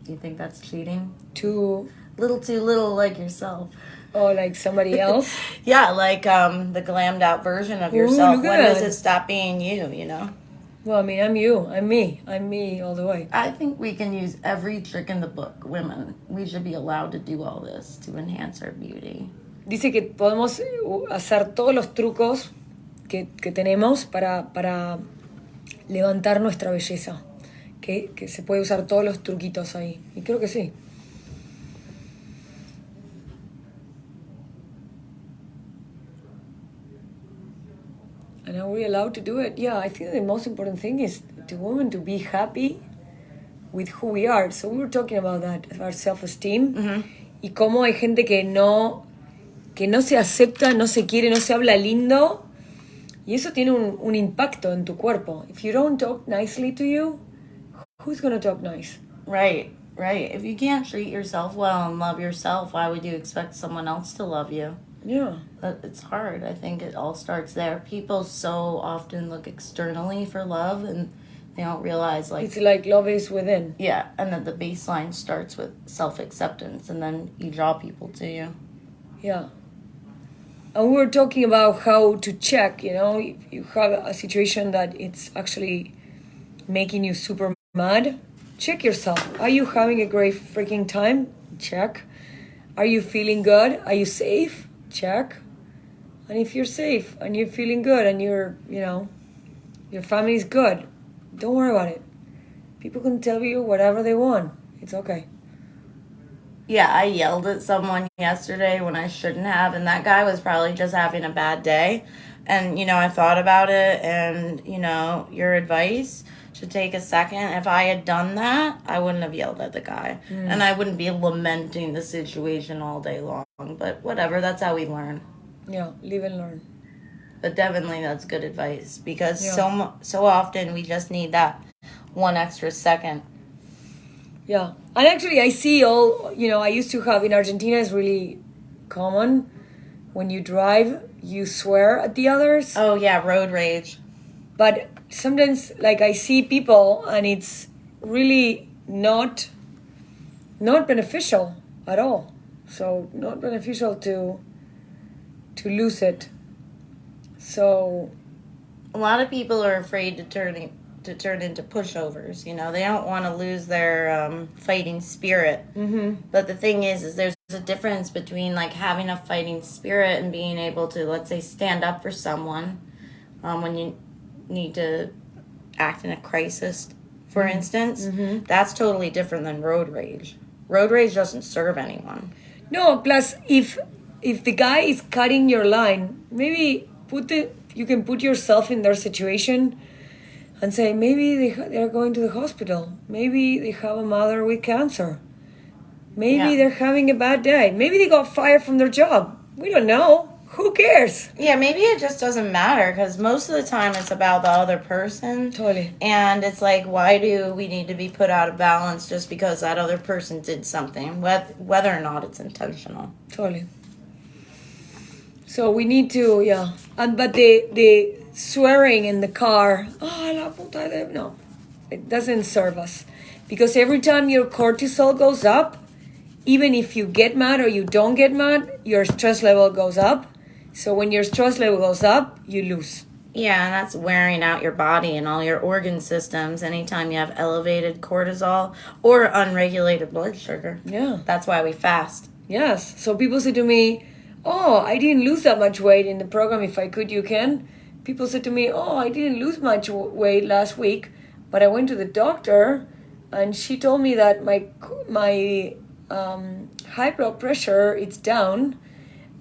Do you think that's cheating? Too little like yourself. Oh, like somebody else? Yeah, like the glammed out version of yourself. Look at When does that. it stop being you know? Well, I mean, I'm you. I'm me. I'm me all the way. I think we can use every trick in the book, women. We should be allowed to do all this to enhance our beauty. Dice que podemos hacer todos los trucos que tenemos para levantar nuestra belleza. Que se puede usar todos los truquitos ahí. Y creo que sí. And are we allowed to do it? Yeah, I think the most important thing is to women to be happy with who we are. So we were talking about that, our self-esteem. Mm-hmm. Y cómo hay gente que no se acepta, no se quiere, no se habla lindo. Y eso tiene un impacto en tu cuerpo. If you don't talk nicely to you, who's going to talk nice? Right. If you can't treat yourself well and love yourself, why would you expect someone else to love you? Yeah. It's hard. I think it all starts there. People so often look externally for love and they don't realize It's like love is within. Yeah, and that the baseline starts with self-acceptance and then you draw people to you. Yeah. And we were talking about how to check, if you have a situation that it's actually making you super mad, check yourself. Are you having a great freaking time? Check. Are you feeling good? Are you safe? Check. And if you're safe and you're feeling good and your family's good, don't worry about it. People can tell you whatever they want. It's okay. Yeah, I yelled at someone yesterday when I shouldn't have, and that guy was probably just having a bad day. And, I thought about it, and, your advice should take a second. If I had done that, I wouldn't have yelled at the guy. And I wouldn't be lamenting the situation all day long. But whatever, that's how we learn. Yeah, live and learn. But definitely that's good advice because so often we just need that one extra second. Yeah. And actually I see I used to have in Argentina, it's really common. When you drive, you swear at the others. Oh yeah, road rage. But sometimes I see people and it's really not beneficial at all. So not beneficial to lose it. So a lot of people are afraid to turn into pushovers. They don't want to lose their fighting spirit. Mm-hmm. But the thing is there's a difference between having a fighting spirit and being able to, let's say, stand up for someone when you need to act in a crisis, for instance. Mm-hmm. That's totally different than road rage. Road rage doesn't serve anyone. No, plus if the guy is cutting your line, maybe you can put yourself in their situation and say, maybe they're going to the hospital. Maybe they have a mother with cancer. Maybe they're having a bad day. Maybe they got fired from their job. We don't know. Who cares? Yeah, maybe it just doesn't matter because most of the time it's about the other person. Totally. And it's why do we need to be put out of balance just because that other person did something, whether or not it's intentional? Totally. So we need to, but the swearing in the car, la puta de... No, it doesn't serve us. Because every time your cortisol goes up, even if you get mad or you don't get mad, your stress level goes up. So when your stress level goes up, you lose. Yeah, and that's wearing out your body and all your organ systems anytime you have elevated cortisol or unregulated blood sugar. Yeah. That's why we fast. Yes. So people say to me, oh, I didn't lose that much weight in the program. If I could, you can. People said to me, oh, I didn't lose much weight last week, but I went to the doctor and she told me that my high blood pressure, it's down.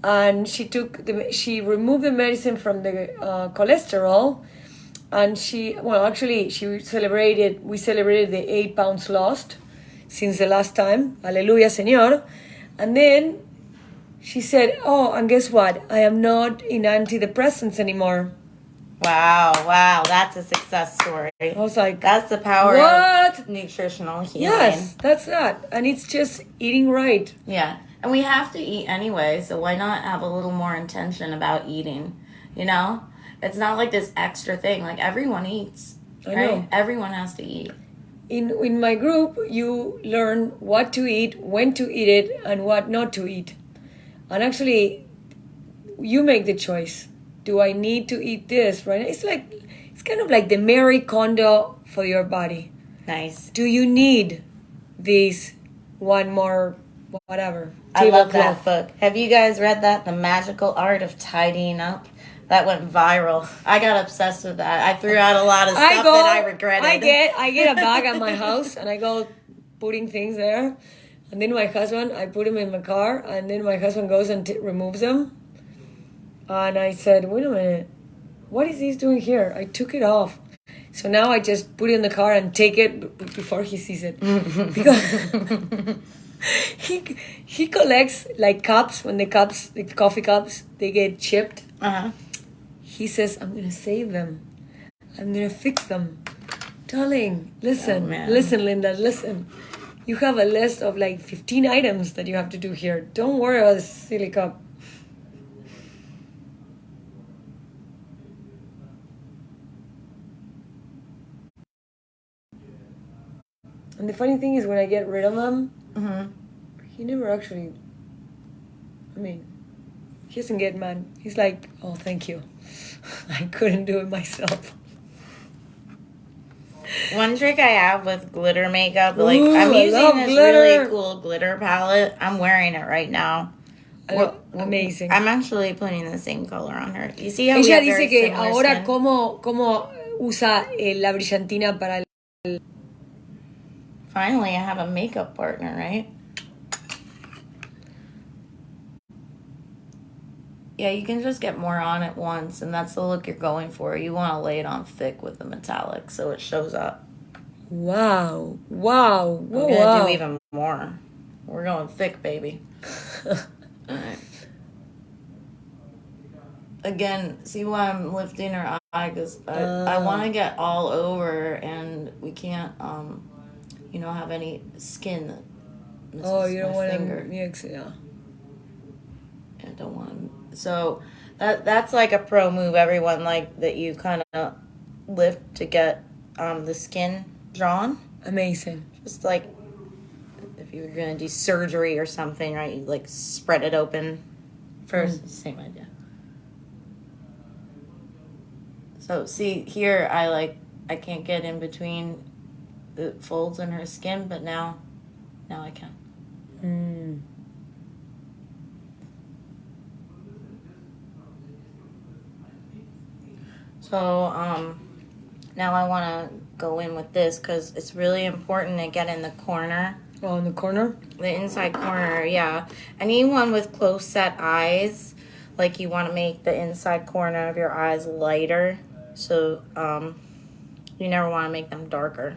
And she removed the medicine from the cholesterol. And we celebrated the 8 pounds lost since the last time. Hallelujah, Señor. And then she said, oh, and guess what? I am not in antidepressants anymore. Wow. That's a success story. I was like, that's the power of nutritional healing. Yes, that's that. And it's just eating right. Yeah. And we have to eat anyway, so why not have a little more intention about eating? You know? It's not like this extra thing. Like, everyone eats, right? I know. Everyone has to eat. In my group, you learn what to eat, when to eat it, and what not to eat. And actually, you make the choice. Do I need to eat this, right? It's kind of like the Marie Kondo for your body. Nice. Do you need this one more, whatever? I love that book. Have you guys read that? The Magical Art of Tidying Up? That went viral. I got obsessed with that. I threw out a lot of stuff that I regretted. I get a bag at my house and I go putting things there. And then I put him in my car, and then my husband goes and removes them. And I said, wait a minute, what is he doing here? I took it off. So now I just put it in the car and take it before he sees it. Because he collects like cups, when the coffee cups, they get chipped. Uh-huh. He says, I'm going to save them. I'm going to fix them. Darling, listen, Linda, listen. You have a list of like 15 items that you have to do here. Don't worry about this silly cup. And the funny thing is, when I get rid of them, he never actually, he doesn't get mad. He's like, oh, thank you. I couldn't do it myself. One trick I have with glitter makeup, like, I'm using this really cool glitter palette. I'm wearing it right now. Amazing. I'm actually putting the same color on her. You see how ella dice que ahora cómo usa la brillantina para el... Finally, I have a makeup partner, right? Yeah, you can just get more on at once, and that's the look you're going for. You want to lay it on thick with the metallic so it shows up. Wow. I'm going to do even more. We're going thick, baby. All right. Again, see why I'm lifting her eye? Because I want to get all over, and we can't, have any skin that misses you don't my want finger. to mix it, yeah. I don't want to. So that's like a pro move, everyone, like that you kind of lift to get the skin drawn. Amazing. Just like if you were going to do surgery or something, right? You like spread it open first. Same idea. So see here, I can't get in between the folds in her skin, but now I can. So, now I want to go in with this because it's really important to get in the corner. Oh, in the corner? The inside corner, yeah. Anyone with close set eyes, like you want to make the inside corner of your eyes lighter. So, you never want to make them darker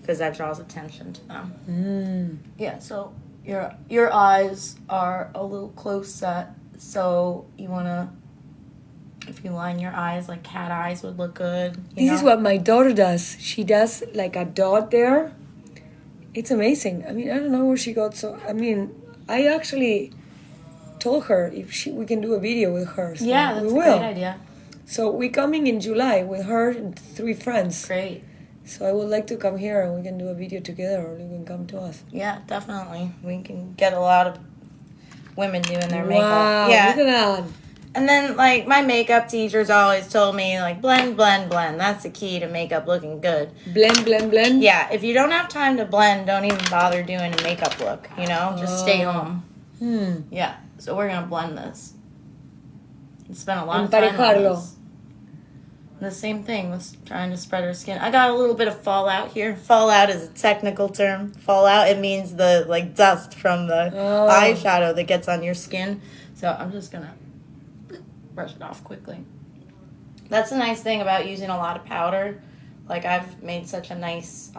because that draws attention to them. Yeah, so your eyes are a little close set. So you want to... If you line your eyes like cat eyes would look good. This is what my daughter does. She does like a dot there. It's amazing. I don't know where she got I actually told her if we can do a video with her. So yeah, that's a great idea. So we're coming in July with her and 3 friends. Great. So I would like to come here and we can do a video together, or you can come to us. Yeah, definitely. We can get a lot of women doing their makeup. Wow, yeah. Look at that. And then, like, my makeup teachers always told me, like, blend, blend, blend. That's the key to makeup looking good. Blend, blend, blend? Yeah, if you don't have time to blend, don't even bother doing a makeup look, Just stay home. Yeah, so we're going to blend this. spent a lot of time on Emparejarlo. this. The same thing with trying to spread her skin. I got a little bit of fallout here. Fallout is a technical term. Fallout, it means the like dust from the eyeshadow that gets on your skin. So I'm just gonna brush it off quickly. That's the nice thing about using a lot of powder. Like I've made such a nice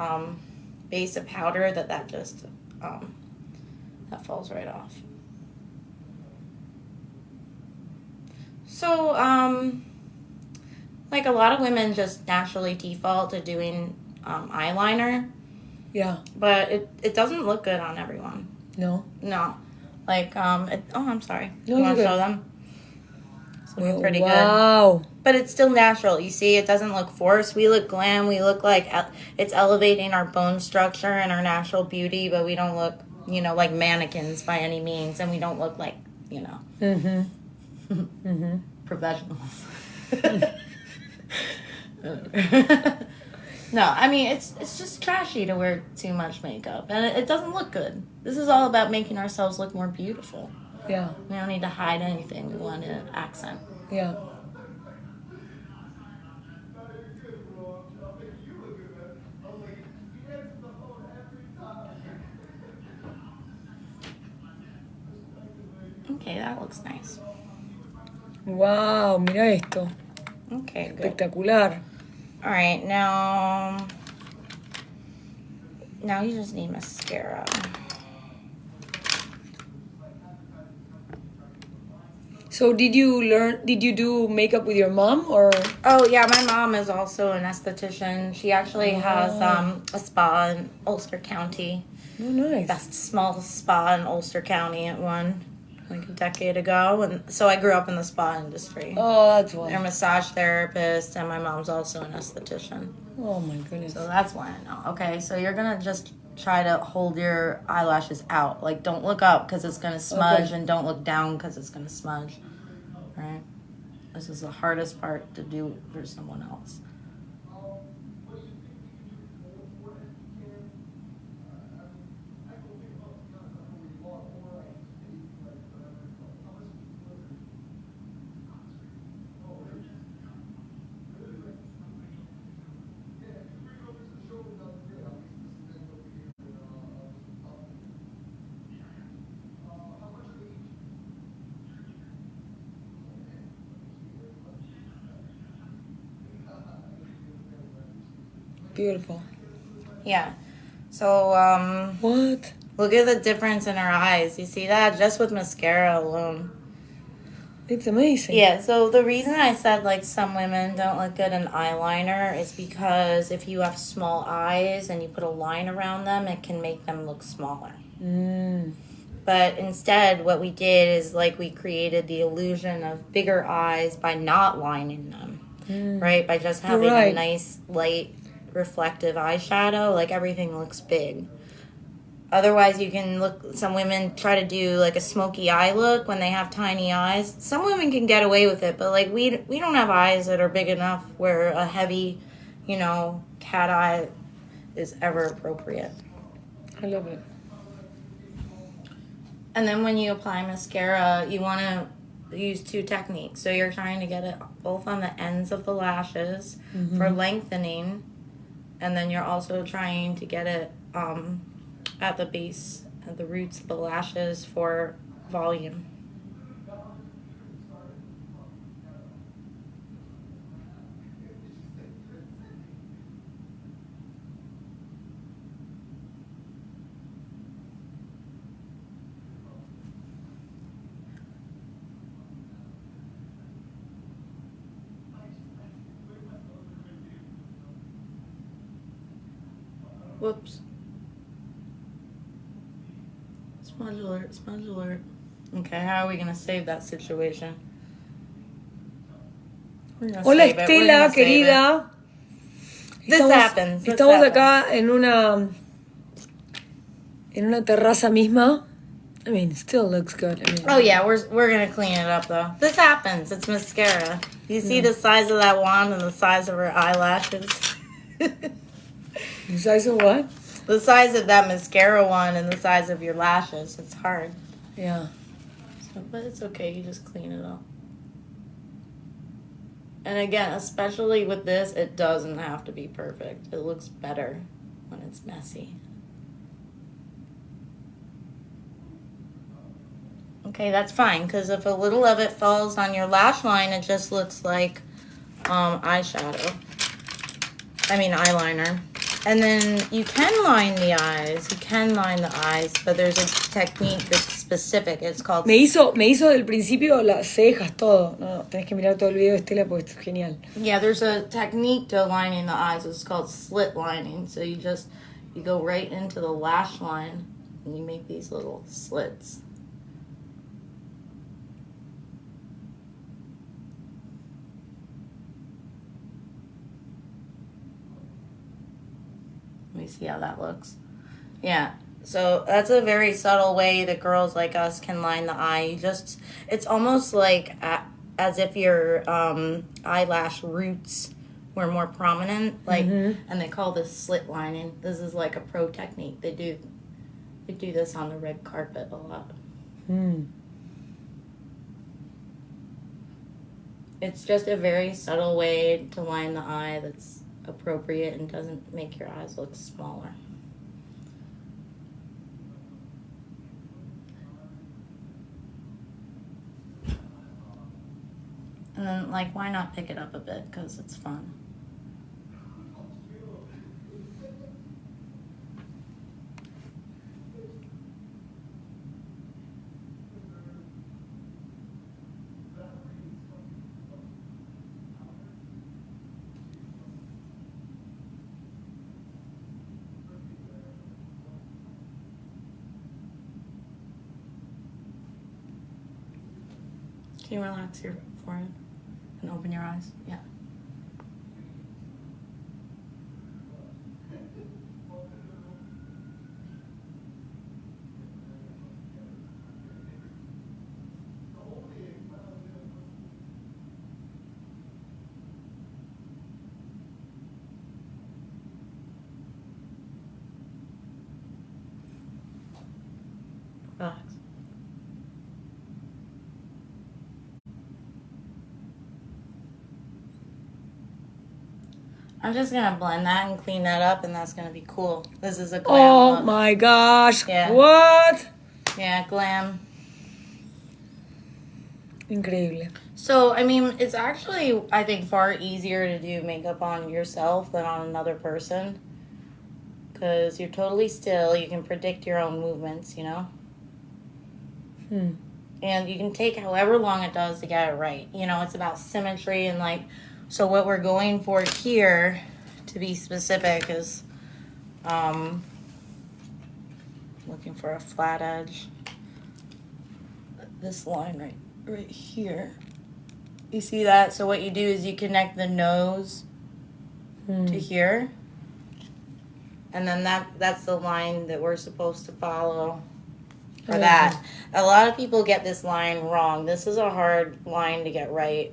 base of powder that just that falls right off. So like a lot of women just naturally default to doing eyeliner. Yeah. But it doesn't look good on everyone. No. No. Like, I'm sorry. No, you want to you're show good. them? It's looking pretty good. Wow. But it's still natural. You see, it doesn't look forced. We look glam. We look like it's elevating our bone structure and our natural beauty, but we don't look, like mannequins by any means. And we don't look like, professionals. No, I mean, it's just trashy to wear too much makeup. And it doesn't look good. This is all about making ourselves look more beautiful. Yeah. We don't need to hide anything. We want an accent. Yeah. Okay, that looks nice. Wow, mira esto. Okay, good. Espectacular. All right, now you just need mascara. So did you do makeup with your mom or? Oh yeah, my mom is also an esthetician. She actually has a spa in Ulster County. Oh, nice. Best small spa in Ulster County at one, like a decade ago. And so I grew up in the spa industry. Oh, that's They're why. a massage therapist, and my mom's also an esthetician. Oh my goodness. So that's why I know. Okay, so you're gonna just try to hold your eyelashes out. Like, don't look up because it's gonna smudge, Okay. and don't look down because it's gonna smudge. Right? This is the hardest part to do for someone else. Beautiful. Yeah. So, What? look at the difference in her eyes. You see that? Just with mascara alone. It's amazing. Yeah, so the reason I said, like, some women don't look good in eyeliner is because if you have small eyes and you put a line around them, it can make them look smaller. But instead, what we did is, like, we created the illusion of bigger eyes by not lining them, right? By just having a right. nice, light, reflective eyeshadow, like, everything looks big. Otherwise, you can look, some women try to do, like, a smoky eye look when they have tiny eyes. Some women can get away with it, but, like, we don't have eyes that are big enough where a heavy, cat eye is ever appropriate. I love it. And then when you apply mascara, you want to use two techniques. So you're trying to get it both on the ends of the lashes for lengthening, and then you're also trying to get it at the base, at the roots of the lashes for volume. Whoops. Smudge alert, smudge alert. Okay, how are we going to save that situation? Hola Estela, querida. Happens. Estamos acá en una terraza misma. I mean, it still looks good. I mean, oh yeah, we're gonna clean it up though. This happens. It's mascara. You see the size of that wand and the size of her eyelashes. the size of what? The size of that mascara wand and the size of your lashes. It's hard. Yeah. But it's okay. You just clean it up. And again, especially with this, it doesn't have to be perfect. It looks better when it's messy. Okay, that's fine, because if a little of it falls on your lash line, it just looks like eyeshadow. I mean eyeliner. And then you can line the eyes. You can line the eyes, but there's a technique that's specific. It's called... Me hizo del principio las cejas, todo. No, tenés que mirar todo el video de Estela porque es genial. Yeah, there's a technique to lining the eyes. It's called slit lining. So you go right into the lash line and you make these little slits. Let me see how that looks. Yeah, so that's a very subtle way that girls like us can line the eye. It's almost like as if your eyelash roots were more prominent, like, and they call this slit lining. This is like a pro technique. They do this on the red carpet a lot. It's just a very subtle way to line the eye that's appropriate and doesn't make your eyes look smaller. And then, like, why not pick it up a bit? Because it's fun. Can you relax your forehead and open your eyes? Yeah. Relax. I'm just gonna blend that and clean that up, and that's gonna be cool. This is a glam look. My gosh! Yeah. What? Yeah, glam. Increíble. So, I mean, it's actually, I think, far easier to do makeup on yourself than on another person. Because you're totally still. You can predict your own movements, you know? And you can take however long it does to get it right. You know, it's about symmetry and, like... So what we're going for here, to be specific, is looking for a flat edge. This line right here. You see that? So what you do is you connect the nose to here. And then that's the line that we're supposed to follow for that. A lot of people get this line wrong. This is a hard line to get right.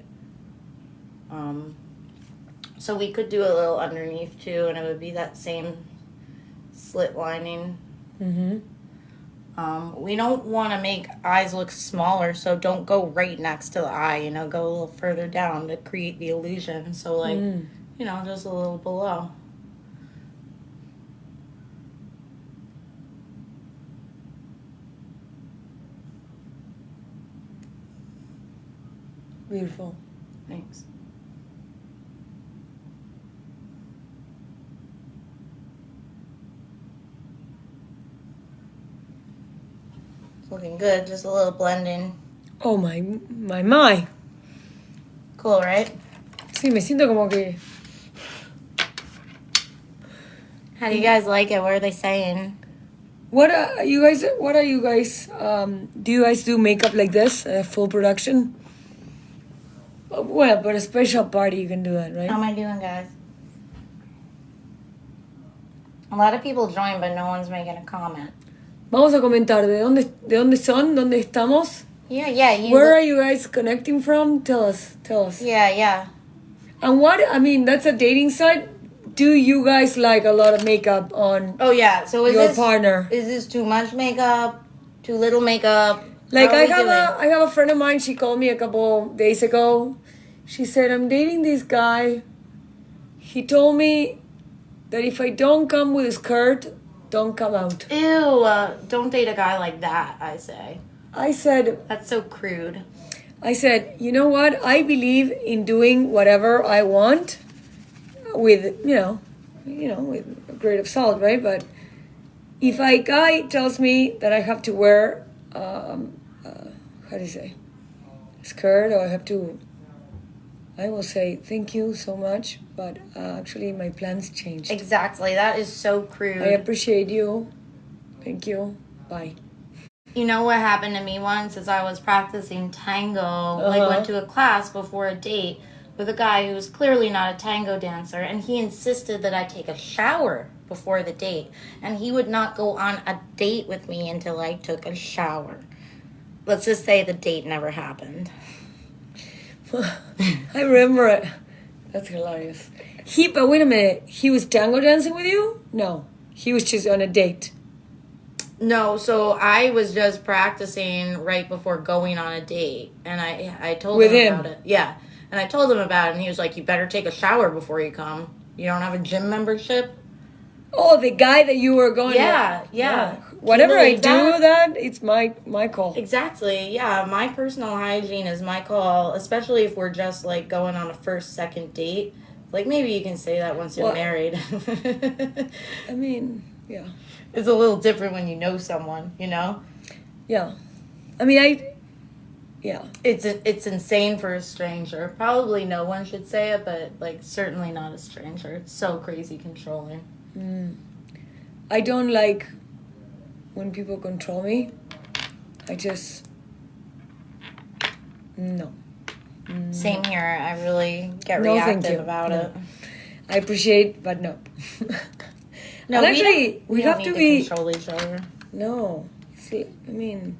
So we could do a little underneath too, and it would be that same slit lining. We don't want to make eyes look smaller, so don't go right next to the eye, you know, go a little further down to create the illusion. So like, you know, just a little below. Beautiful. Thanks. Looking good, just a little blending. Oh my. Cool, right? Sí, me siento como que... How do you guys like it? What are they saying? What are you guys, do you guys do makeup like this, full production? Well, but a special party you can do that, right? How am I doing, guys? A lot of people join, but no one's making a comment. Vamos a comentar de dónde son, dónde estamos. Yeah. Where are you guys connecting from? Tell us. Yeah. And that's a dating site. Do you guys like a lot of makeup on So is your partner? Is this too much makeup? Too little makeup? Like I have a friend of mine, she called me a couple days ago. She said, I'm dating this guy. He told me that if I don't come with a skirt, don't come out. Ew, don't date a guy like that, I say. I said, That's so crude. I said, you know what? I believe in doing whatever I want with, with a grain of salt, right? But if a guy tells me that I have to wear, how do you say, skirt, or I will say thank you so much, but actually my plans changed. Exactly, that is so crude. I appreciate you. Thank you. Bye. You know what happened to me once is I was practicing tango, went to a class before a date with a guy who was clearly not a tango dancer, and he insisted that I take a shower before the date, and he would not go on a date with me until I took a shower. Let's just say the date never happened. I remember it. That's hilarious. But wait a minute, he was tango dancing with you? No, he was just on a date. No, so I was just practicing right before going on a date, and I told him about it. Yeah, and I told him about it, and he was like, you better take a shower before you come. You don't have a gym membership? Oh, the guy that you were going Yeah, yeah. Whatever I do that, it's my call. Exactly, yeah. My personal hygiene is my call, especially if we're just, like, going on a first, second date. Like, maybe you can say that once you're married. I mean, yeah. It's a little different when you know someone, you know? Yeah. I mean, yeah. It's insane for a stranger. Probably no one should say it, but, like, certainly not a stranger. It's so crazy controlling. I don't like when people control me. I just... No. Same here. I really get reactive about it. I appreciate, but no. No, and actually, we have to be control each other. No, see, I mean,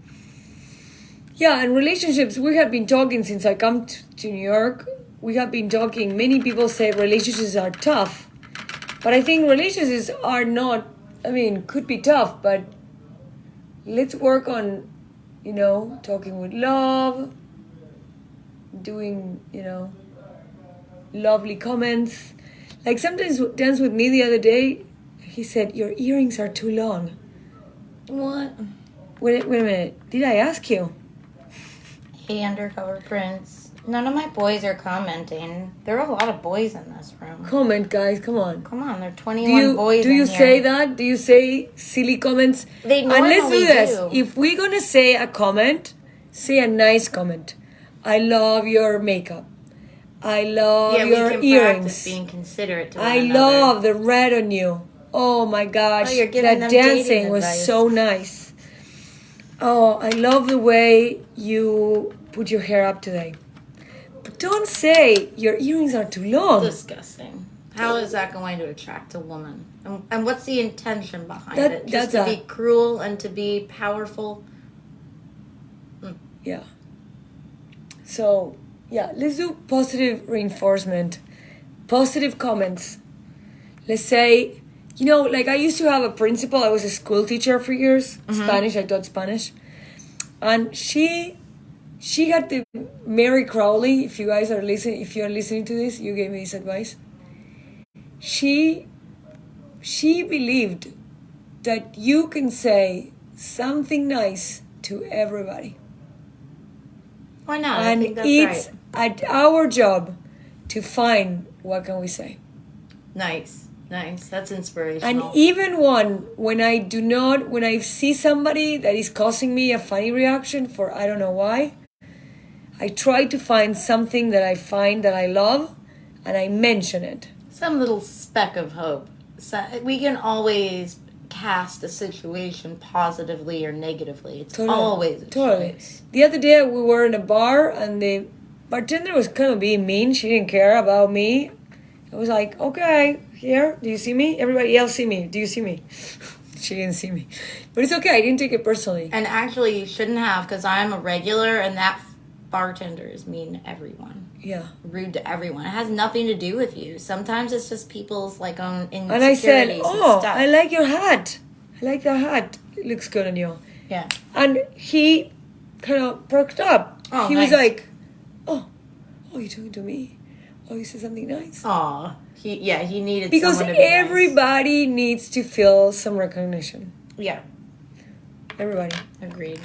yeah, in relationships, we have been talking since I come to New York. We have been talking. Many people say relationships are tough, but I think relationships are not. I mean, could be tough, but let's work on, talking with love, doing, lovely comments. Like sometimes dance with me the other day. He said, your earrings are too long. What? Wait a minute. Did I ask you? Hey, Undercover Prince. None of my boys are commenting. There are a lot of boys in this room. Comment, guys. Come on. Come on, there are 21 boys in here. Do you say that? Do you say silly comments? They normally And let's do this. If we're going to say a comment, say a nice comment. I love your makeup. I love your earrings. We can practice being considerate to one another. love the red on you. Oh my gosh, that dancing was so nice. Oh, I love the way you put your hair up today. But don't say your earrings are too long. Disgusting. How is that going to attract a woman? And what's the intention behind it? Just to be cruel and to be powerful? Yeah. So, yeah, let's do positive reinforcement. Positive comments. Let's say... like I used to have a principal. I was a school teacher for years. Spanish. I taught Spanish. And she had the Mary Crowley. If you are listening to this, you gave me this advice. She believed that you can say something nice to everybody. Why not? And I think that's it's at our job to find what can we say. Nice. That's inspirational. And even when I see somebody that is causing me a funny reaction for I don't know why, I try to find something that I find that I love and I mention it. Some little speck of hope. So we can always cast a situation positively or negatively. It's always a choice. The other day we were in a bar and the bartender was kind of being mean. She didn't care about me. I was like, okay, here, do you see me? Everybody else see me. Do you see me? She didn't see me. But it's okay. I didn't take it personally. And actually, you shouldn't have, because I'm a regular, and that bartender is mean to everyone. Yeah. Rude to everyone. It has nothing to do with you. Sometimes it's just people's, like, own insecurities and I said, stuff. I like your hat. I like that hat. It looks good on you. Yeah. And he kind of perked up. Oh, he nice. was like, oh, you're talking to me? Oh, you said something nice? Aw. He needed Because someone to be nice. everybody needs to feel some recognition. Yeah. Everybody. Agreed.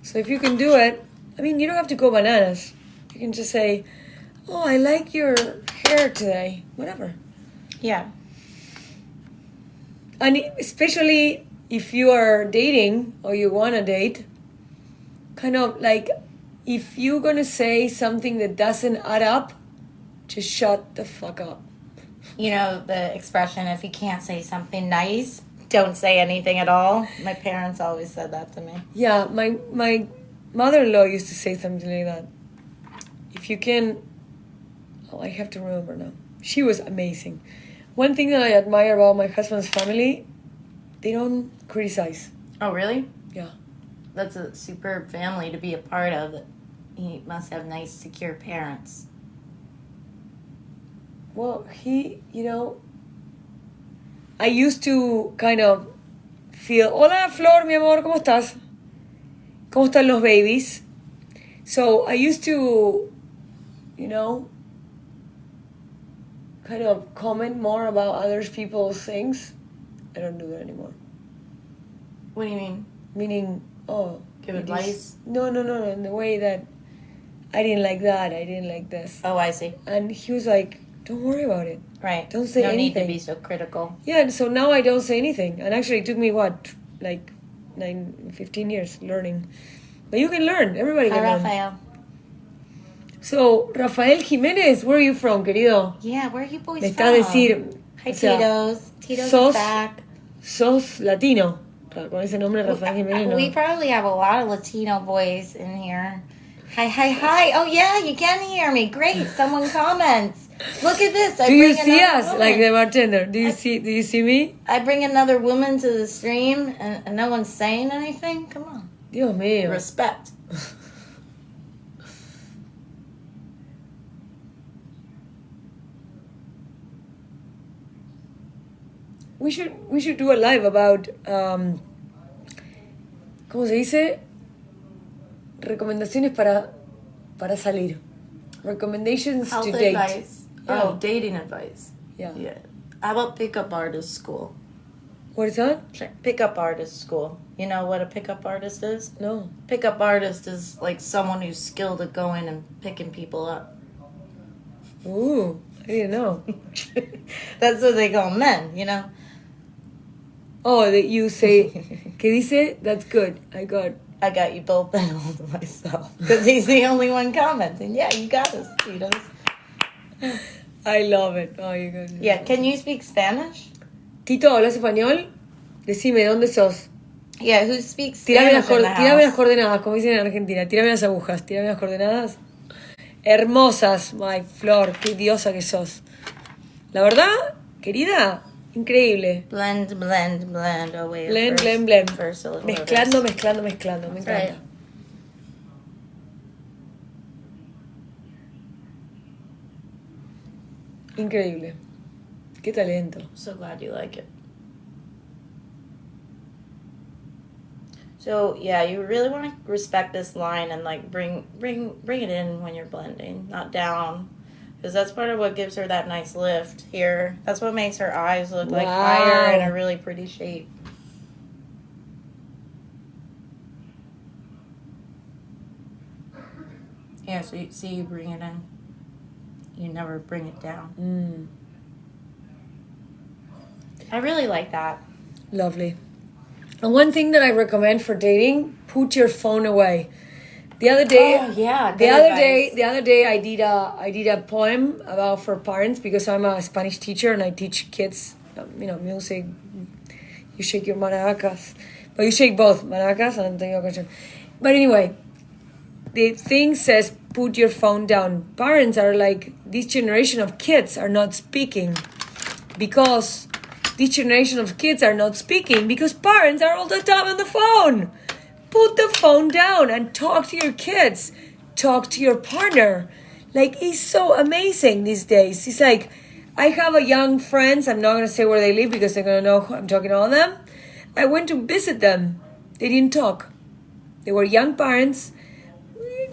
So if you can do it, I mean, you don't have to go bananas. You can just say, oh, I like your hair today. Whatever. Yeah. And especially if you are dating or you want to date, kind of like, if you're going to say something that doesn't add up, just shut the fuck up. You know the expression, if you can't say something nice, don't say anything at all. My parents always said that to me. Yeah, my mother-in-law used to say something like that. If you can... Oh, I have to remember now. She was amazing. One thing that I admire about my husband's family, they don't criticize. Oh, really? Yeah. That's a superb family to be a part of. He must have nice, secure parents. Well, I used to kind of feel, hola Flor, mi amor, ¿cómo estás? ¿Cómo están los babies? So I used to, kind of comment more about other people's things. I don't do that anymore. What do you mean? Meaning, Give advice? No, in the way that I didn't like that, I didn't like this. Oh, I see. And he was like, don't worry about it. Right. Don't say no anything. No need to be so critical. Yeah, and so now I don't say anything. And actually it took me, 15 years learning. But you can learn. Everybody can Hi, learn. Rafael. So, Rafael Jiménez, where are you from, querido? Yeah, where are you boys Me from? está a decir... Hi, o sea, Tito's. Tito's sos- is back. Sos latino. Con ese nombre, Rafael Jiménez, no. We probably have a lot of Latino boys in here. Hi. Oh, yeah, you can hear me. Great. Someone comments. Look at this. Do you see us? Like the bartender. Do you see me? I bring another woman to the stream and no one's saying anything? Come on. Dios mío. Respect. We should do a live about ¿cómo se dice? Recomendaciones para salir. Recommendations Health to date. advice. Yeah. Oh, dating advice. Yeah. How about pickup artist school? What is that? Pickup artist school. You know what a pickup artist is? No. Pickup artist is like someone who's skilled at going and picking people up. Ooh, I didn't know. That's what they call men, you know? Oh, that you say, ¿qué dice? That's good. I got you both and all to myself. Because he's the only one commenting. Yeah, you got us, Tito's. I love it. Oh, you got it. Yeah, can you speak Spanish? Tito, ¿hablas español? Decime, ¿dónde sos? Yeah, who speaks Tirame Spanish in the tirame las house? coordenadas, como dicen en Argentina. Tirame las agujas, tirame las coordenadas. Hermosas, my Flor, qué diosa que sos. La verdad, querida, increíble. Blend. Oh, wait. Blend. First a little Mezclando, bit. mezclando. Me encanta. Right. Increíble. Qué talento. So glad you like it. So yeah, you really want to respect this line and like bring it in when you're blending, not down, because that's part of what gives her that nice lift here. That's what makes her eyes look like Wow. higher and a really pretty shape. Yeah, so you bring it in. You never bring it down. I really like that. Lovely. And one thing that I recommend for dating, put your phone away. The other day, Oh, yeah, the good other advice. day, I did a poem about for parents because I'm a Spanish teacher and I teach kids, music. You shake your maracas, but you shake both maracas and Antonio Concha. But anyway, the thing says, put your phone down. Parents are like, this generation of kids are not speaking because this generation of kids are not speaking because parents are all the time on the phone. Put the phone down and talk to your kids. Talk to your partner. Like, it's so amazing these days. It's like, I have a young friends. I'm not going to say where they live because they're going to know who I'm talking to all of them. I went to visit them. They didn't talk. They were young parents.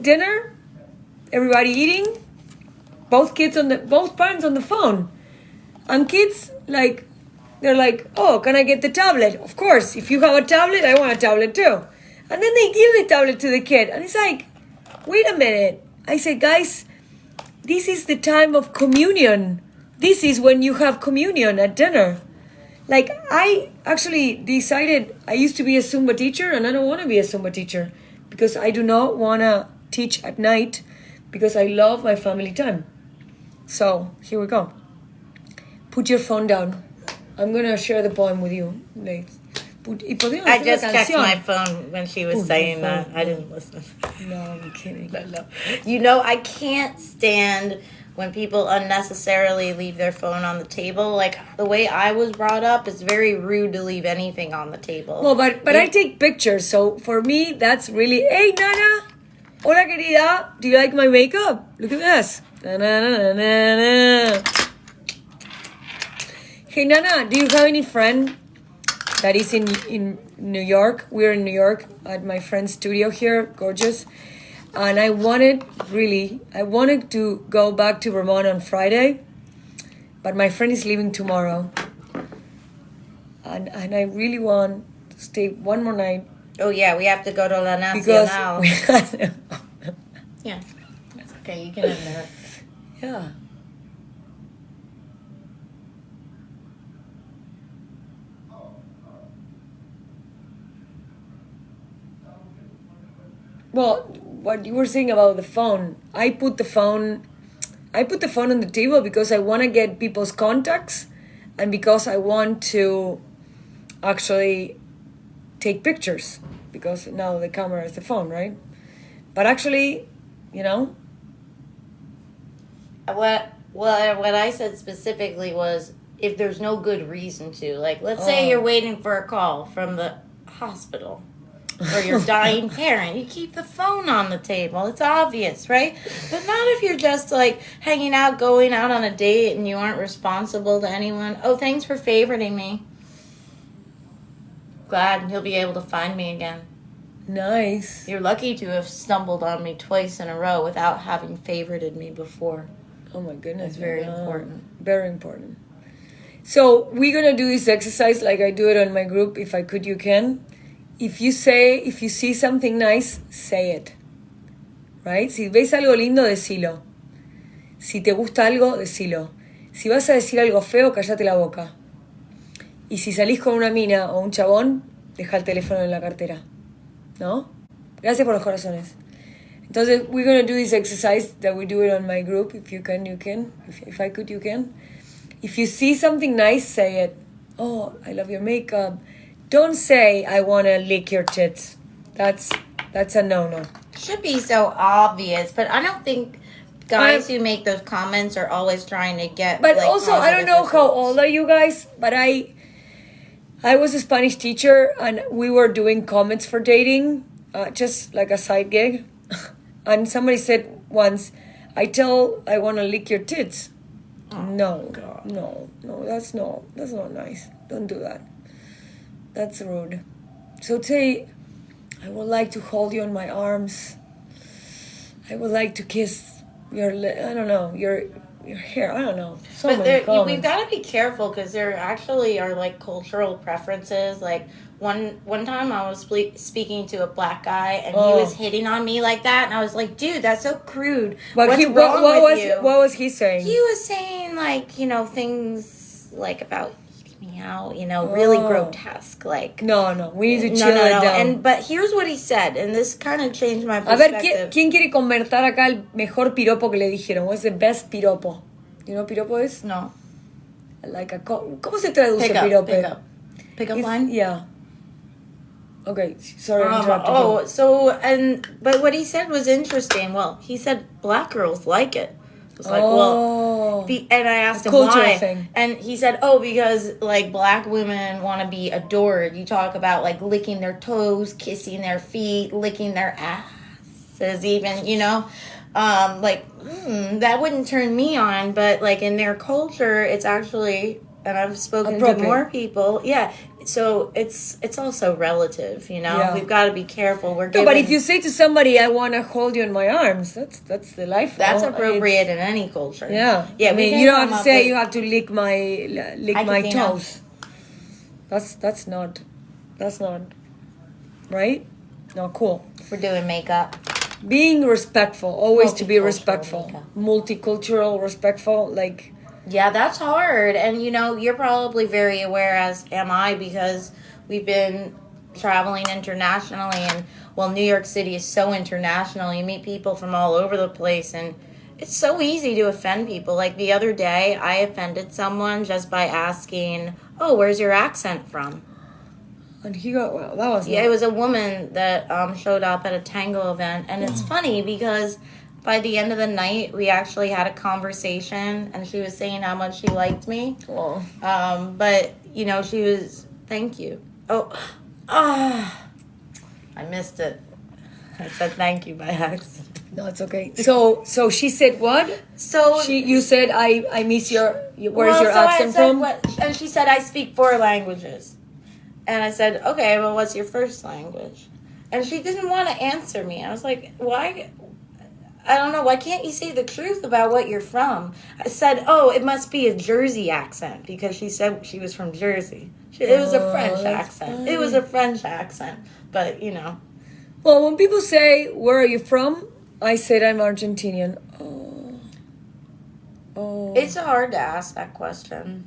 Dinner, everybody eating, both parents on the phone. And kids, like, they're like, oh, can I get the tablet? Of course, if you have a tablet, I want a tablet too. And then they give the tablet to the kid. And it's like, wait a minute. I said, guys, this is the time of communion. This is when you have communion at dinner. Like, I actually decided I used to be a Zumba teacher, and I don't want to be a Zumba teacher because I do not want to teach at night because I love my family time. So, here we go. Put your phone down. I'm going to share the poem with you. I just checked my phone when she was saying that. I didn't listen. No, I'm kidding. No. You know, I can't stand when people unnecessarily leave their phone on the table. Like, the way I was brought up, it's very rude to leave anything on the table. Well, but I take pictures, so for me, that's really... Hey, Nana! Hola, querida! Do you like my makeup? Look at this. Na-na-na-na-na. Hey, Nana, do you have any friend that is in New York? We're in New York at my friend's studio here, gorgeous. And I wanted to go back to Vermont on Friday, but my friend is leaving tomorrow. And I really want to stay one more night. Oh, yeah, we have to go to La Nacional. Yeah, that's okay, you can admit it. Yeah. Well, what you were saying about the phone, I put the phone on the table because I want to get people's contacts and because I want to actually take pictures because now the camera is the phone, right? But actually, you know. What I said specifically was if there's no good reason to. Like, let's say you're waiting for a call from the hospital. Or your dying parent, you keep the phone on the table. It's obvious, right? But not if you're just like hanging out, going out on a date, and you aren't responsible to anyone. Oh, thanks for favoriting me. Glad you'll be able to find me again. Nice. You're lucky to have stumbled on me twice in a row without having favorited me before. Oh my goodness. It's very important. Very important. So we're gonna do this exercise like I do it on my group. If I could, you can. If you see something nice, say it. Right? Si ves algo lindo, decilo. Si te gusta algo, decilo. Si vas a decir algo feo, cállate la boca. Y si salís con una mina o un chabón, deja el teléfono en la cartera. ¿No? Gracias por los corazones. Entonces, we're going to do this exercise that we do it on my group. If you can, you can. If I could, you can. If you see something nice, say it. Oh, I love your makeup. Don't say, I want to lick your tits. That's a no-no. Should be so obvious, but I don't think guys who make those comments are always trying to get. But like, also, I don't know results. How old are you guys, but I was a Spanish teacher, and we were doing comments for dating, just like a side gig. And somebody said once, I want to lick your tits. Oh, no, God. No, that's not nice. Don't do that. That's rude. So say, I would like to hold you in my arms. I would like to kiss your hair. I don't know. We've got to be careful because there actually are like cultural preferences. Like one time I was speaking to a black guy and he was hitting on me like that, and I was like, dude, that's so crude. But What's wrong with you? What was he saying? He was saying like, things like about me out, really grotesque. Like no, we need to chill it down. But here's what he said, and this kind of changed my perspective. A ver, ¿quién quiere convertir acá el mejor piropo que le dijeron? What's the best piropo? You know what piropo is? No. Like ¿cómo se traduce piropo? Pick up line? Yeah. Okay, sorry I interrupted but what he said was interesting. Well, he said black girls like it. I was like, and I asked him why. Thing. And he said, because like black women want to be adored. You talk about like licking their toes, kissing their feet, licking their asses even, that wouldn't turn me on. But like in their culture, it's actually, and I've spoken to more people. Yeah. so it's also relative, you know. Yeah. We've got to be careful. We're No, given, but if you say to somebody, "I want to hold you in my arms," that's the life. that's no? appropriate in any culture. Yeah, yeah. I we mean, can you don't come have to up say with- you have to lick my can see now. toes. That's not right. No, cool. We're doing makeup. Being respectful, always to be Multicultural respectful, makeup. multicultural, respectful. Like, Yeah, that's hard. And you know, you're probably very aware, as am I, because we've been traveling internationally, and well, New York City is so international. You meet people from all over the place, and it's so easy to offend people. Like the other day, I offended someone just by asking, "Oh, where's your accent from?" and he got well. That was Yeah, it was a woman that showed up at a tango event, and it's funny because by the end of the night, we actually had a conversation, and she was saying how much she liked me. Oh. But you know, she was thank you. I missed it. I said thank you by accident. No, it's okay. So she said what? So You said I miss where's well, your so I accent said from? and she said I speak 4 languages, and I said okay, well, what's your first language? And she didn't want to answer me. I was like, why? I don't know. Why can't you say the truth about what you're from? I said, oh, it must be a Jersey accent because she said she was from Jersey. It was a French accent. funny. It was a French accent, but you know. Well, when people say where are you from, I said I'm Argentinian. Oh. It's hard to ask that question.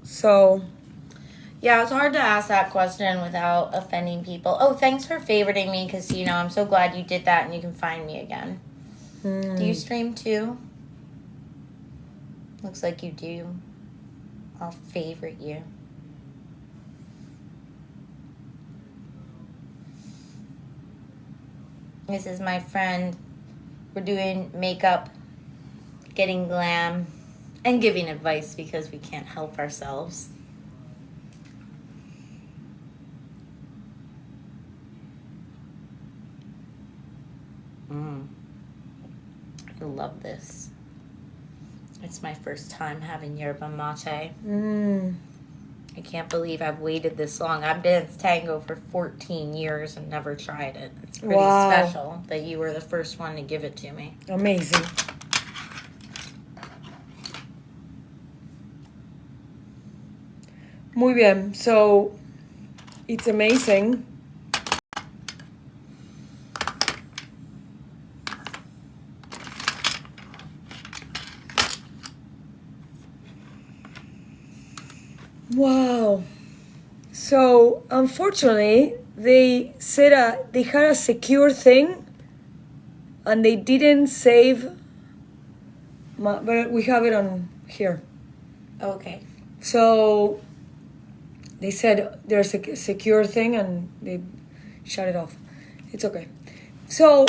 So Yeah, it's hard to ask that question without offending people. Oh, thanks for favoriting me, Casino. I'm so glad you did that and you can find me again. Do you stream too? Looks like you do. I'll favorite you. This is my friend. We're doing makeup, getting glam, and giving advice because we can't help ourselves. I love this. It's my first time having yerba mate. I can't believe I've waited this long. I've danced tango for 14 years and never tried it. It's pretty Wow. special that you were the first one to give it to me. amazing. Muy bien. So it's amazing. Wow. So unfortunately, they had a secure thing, and they didn't save. But we have it on here. Okay. So they said there's a secure thing, and they shut it off. It's okay. So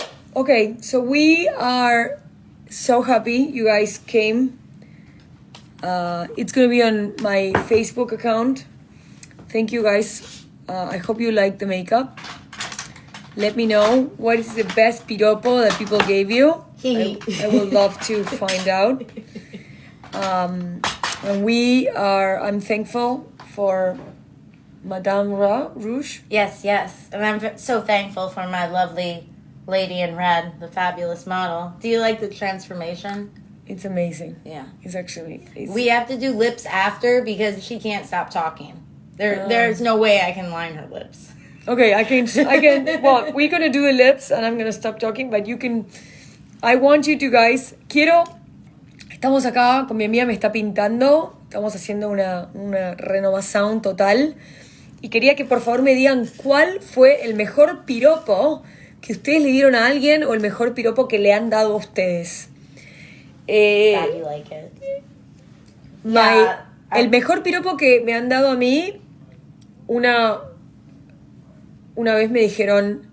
we are so happy you guys came. It's gonna be on my Facebook account. Thank you guys. I hope you like the makeup. Let me know what is the best piropo that people gave you. I would love to find out. And I'm thankful for Madame Rouge. Yes. And I'm so thankful for my lovely lady in red, the fabulous model. Do you like the transformation? It's amazing. Yeah. We We have to do lips after because she can't stop talking. There's no way I can line her lips. Okay, I can. Well, we're gonna do the lips, and I'm gonna stop talking. But you can. I want you to guys. Estamos acá con mi amiga, me está pintando. Estamos haciendo una renovación total. Y quería que por favor me digan cuál fue el mejor piropo que ustedes le dieron a alguien o el mejor piropo que le han dado a ustedes. Glad you like it. El mejor piropo que me han dado a mí, una vez me dijeron,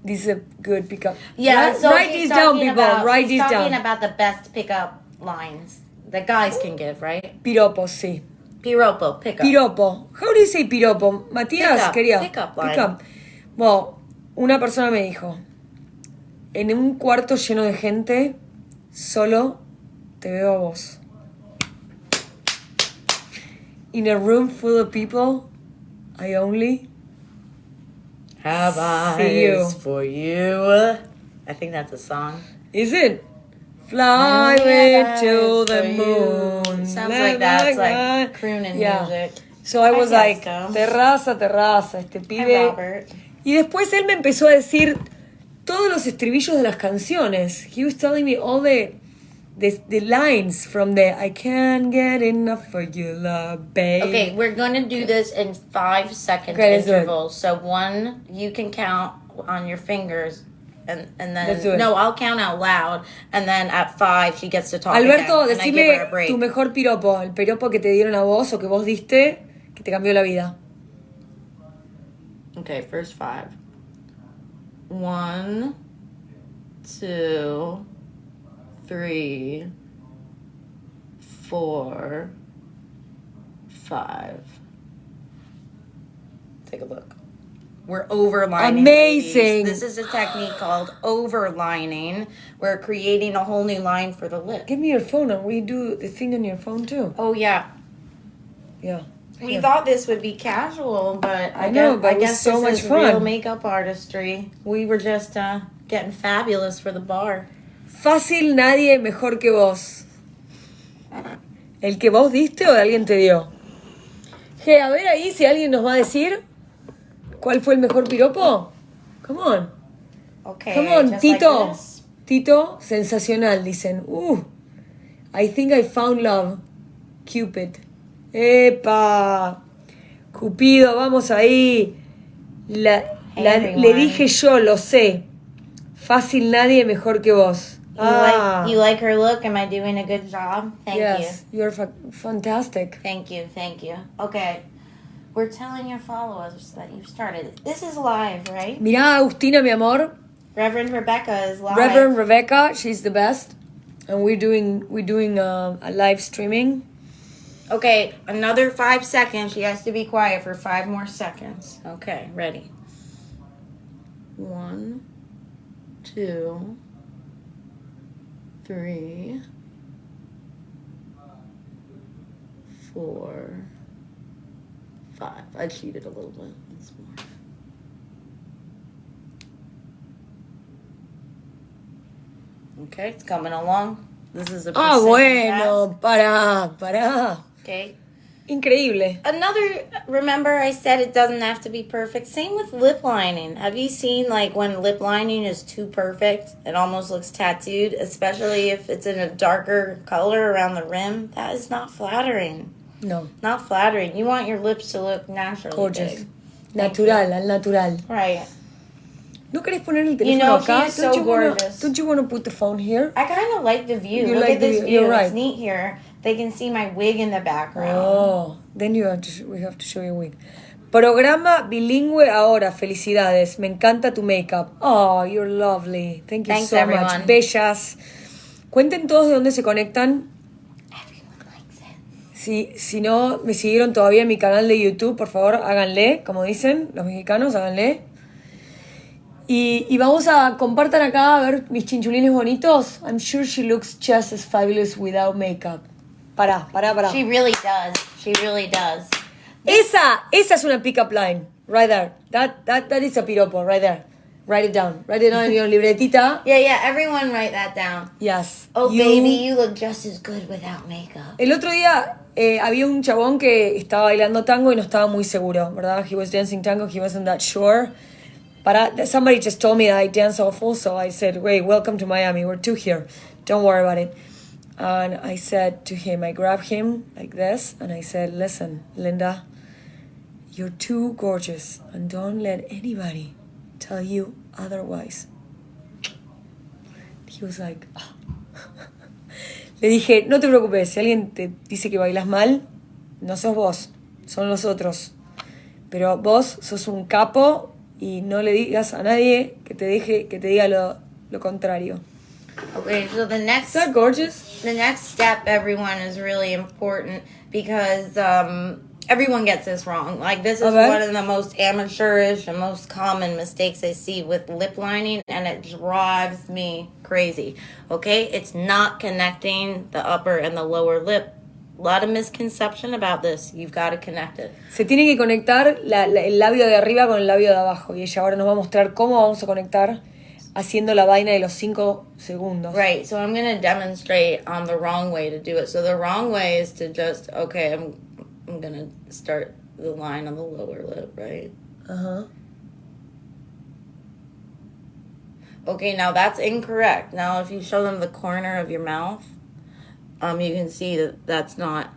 this is a good pickup. Yeah, so write he's this down, talking people. about- Write he's this talking down. about the best pickup lines that guys can give, right? Piropos, sí. Piropo, pickup. Piropo. How do you say piropo? Matías, Pickup, quería. pickup line. Bueno, una persona me dijo, en un cuarto lleno de gente, solo te veo a vos. In a room full of people, I only have see you. eyes for you. I think that's a song. Is it? Fly Only me have to eyes the for you. moon. Sounds like that's like crooning music. So I was Hi, like, Casco. terraza, este Hi, pibe. Robert. Y después él me empezó a decir todos los estribillos de las canciones. He was telling me all the lines from the I can't get enough of your love, babe. Okay, we're going to do this in 5 second Okay, let's do it. intervals. So one, you can count on your fingers. And Let's do then, it. no, I'll count out loud. And then at 5, she gets to talk Alberto, again. And I give her a decime break. tu mejor piropo, el piropo que te dieron a vos o que vos diste, que te cambió la vida. Okay, first 5. 1, 2, 3, 4, 5. Take a look. We're overlining. Amazing. Ladies. This is a technique called overlining. We're creating a whole new line for the lip. Give me your phone and we do the thing on your phone too. Oh yeah. Yeah. We Yeah. thought this would be casual, but I know, but I it was guess so this much is fun. real makeup artistry. We were just getting fabulous for the bar. Fácil, nadie mejor que vos. ¿El que vos diste o alguien te dio? Hey, a ver ahí si alguien nos va a decir cuál fue el mejor piropo. Come on. Okay. Come on, just Tito. Like this. Tito, sensacional, dicen. I think I found love. Cupid. ¡Epa! Cupido, vamos ahí. Le dije yo, lo sé. Fácil, nadie mejor que vos. You like her look? Am I doing a good job? Thank yes, you're fantastic. Thank you. Okay. We're telling your followers that you've started. This is live, right? Mirá, Agustina, mi amor. Reverend Rebecca is live. Reverend Rebecca, she's the best. And we're doing a live streaming. Okay, another 5 seconds. She has to be quiet for 5 more seconds. Okay, ready. 1, 2, 3, 4, 5. I cheated a little bit. Once more. Okay, it's coming along. This is a precision Bueno, pará. Okay. Increíble. Remember I said it doesn't have to be perfect? Same with lip lining. Have you seen like when lip lining is too perfect, it almost looks tattooed, especially if it's in a darker color around the rim? That is not flattering. No. Not flattering. You want your lips to look naturally Gorgeous. big. Natural, al natural. Right. ¿No querés poner el teléfono You know, acá? she's so gorgeous. Don't you want to put the phone here? I kind of like the view. You Look like at this the view. view, you're right. It's neat here. They can see my wig in the background. Oh, then we have to show you a wig. Programa bilingüe ahora. Felicidades. Me encanta tu makeup. Oh, you're lovely. Thank you Thanks, so everyone. much. Bellas. Cuenten todos de dónde se conectan. Everyone likes it. Si no me siguieron todavía en mi canal de YouTube, por favor, háganle, como dicen los mexicanos, háganle. Y vamos a, compartan acá a ver mis chinchulines bonitos. I'm sure she looks just as fabulous without makeup. Pará. She really does. She really does. Esa es una pick-up line. Right there. That is a piropo, right there. Write it down. Write it down en your libretita. Yeah, everyone write that down. Yes. Oh, baby, you look just as good without makeup. El otro día había un chabón que estaba bailando tango y no estaba muy seguro, ¿verdad? He was dancing tango, he wasn't that sure. But somebody just told me that I dance awful, so I said, "Wait, welcome to Miami. We're two here. Don't worry about it." And I said to him, I grabbed him like this, and I said, "Listen, Linda, you're too gorgeous, and don't let anybody tell you otherwise." He was like, oh. Le dije, no te preocupes, si alguien te dice que bailas mal, no sos vos, son los otros. Pero vos sos un capo y no le digas a nadie que te diga lo contrario. Okay, so Is that gorgeous? the next step, everyone, is really important because everyone gets this wrong. Like, this is Okay. one of the most amateurish and most common mistakes I see with lip lining, and it drives me crazy. Okay, it's not connecting the upper and the lower lip A lot of misconception about this. You've got to connect it. Se tiene que conectar el labio de arriba con el labio de abajo. Y ella ahora nos va a mostrar cómo vamos a conectar haciendo la vaina de los 5 segundos. Right, so I'm going to demonstrate the wrong way to do it. So the wrong way is to just, okay, I'm going to start the line on the lower lip, right? Uh-huh. Okay, now that's incorrect. Now if you show them the corner of your mouth, you can see that that's not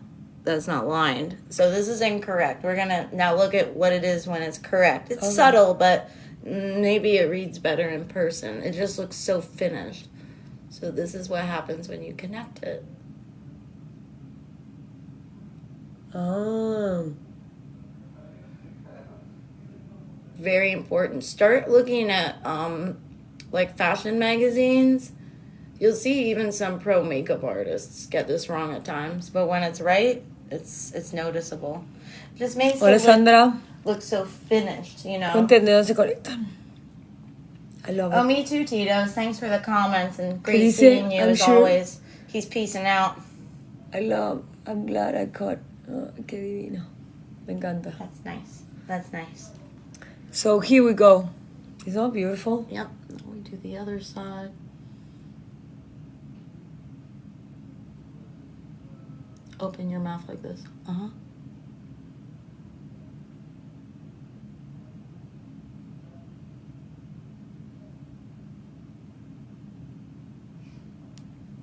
lined. So this is incorrect. We're going to now look at what it is when it's correct. It's subtle, but maybe it reads better in person. It just looks so finished. So this is what happens when you connect it. Oh. Very important. Start looking at like fashion magazines. You'll see even some pro makeup artists get this wrong at times, but when it's right, it's noticeable. Just makes Hola, it Sandra. look so finished, you know. Cuéntenme dónde se conectan. I love it. Oh, me too, Tito's. Thanks for the comments and great Dice, seeing you I'm as sure- always. He's peacing out. I'm glad I caught. Oh, qué divino. Me encanta. That's nice. That's nice. So here we go. Is that beautiful? Yep. Now we do the other side. Open your mouth like this. Uh-huh.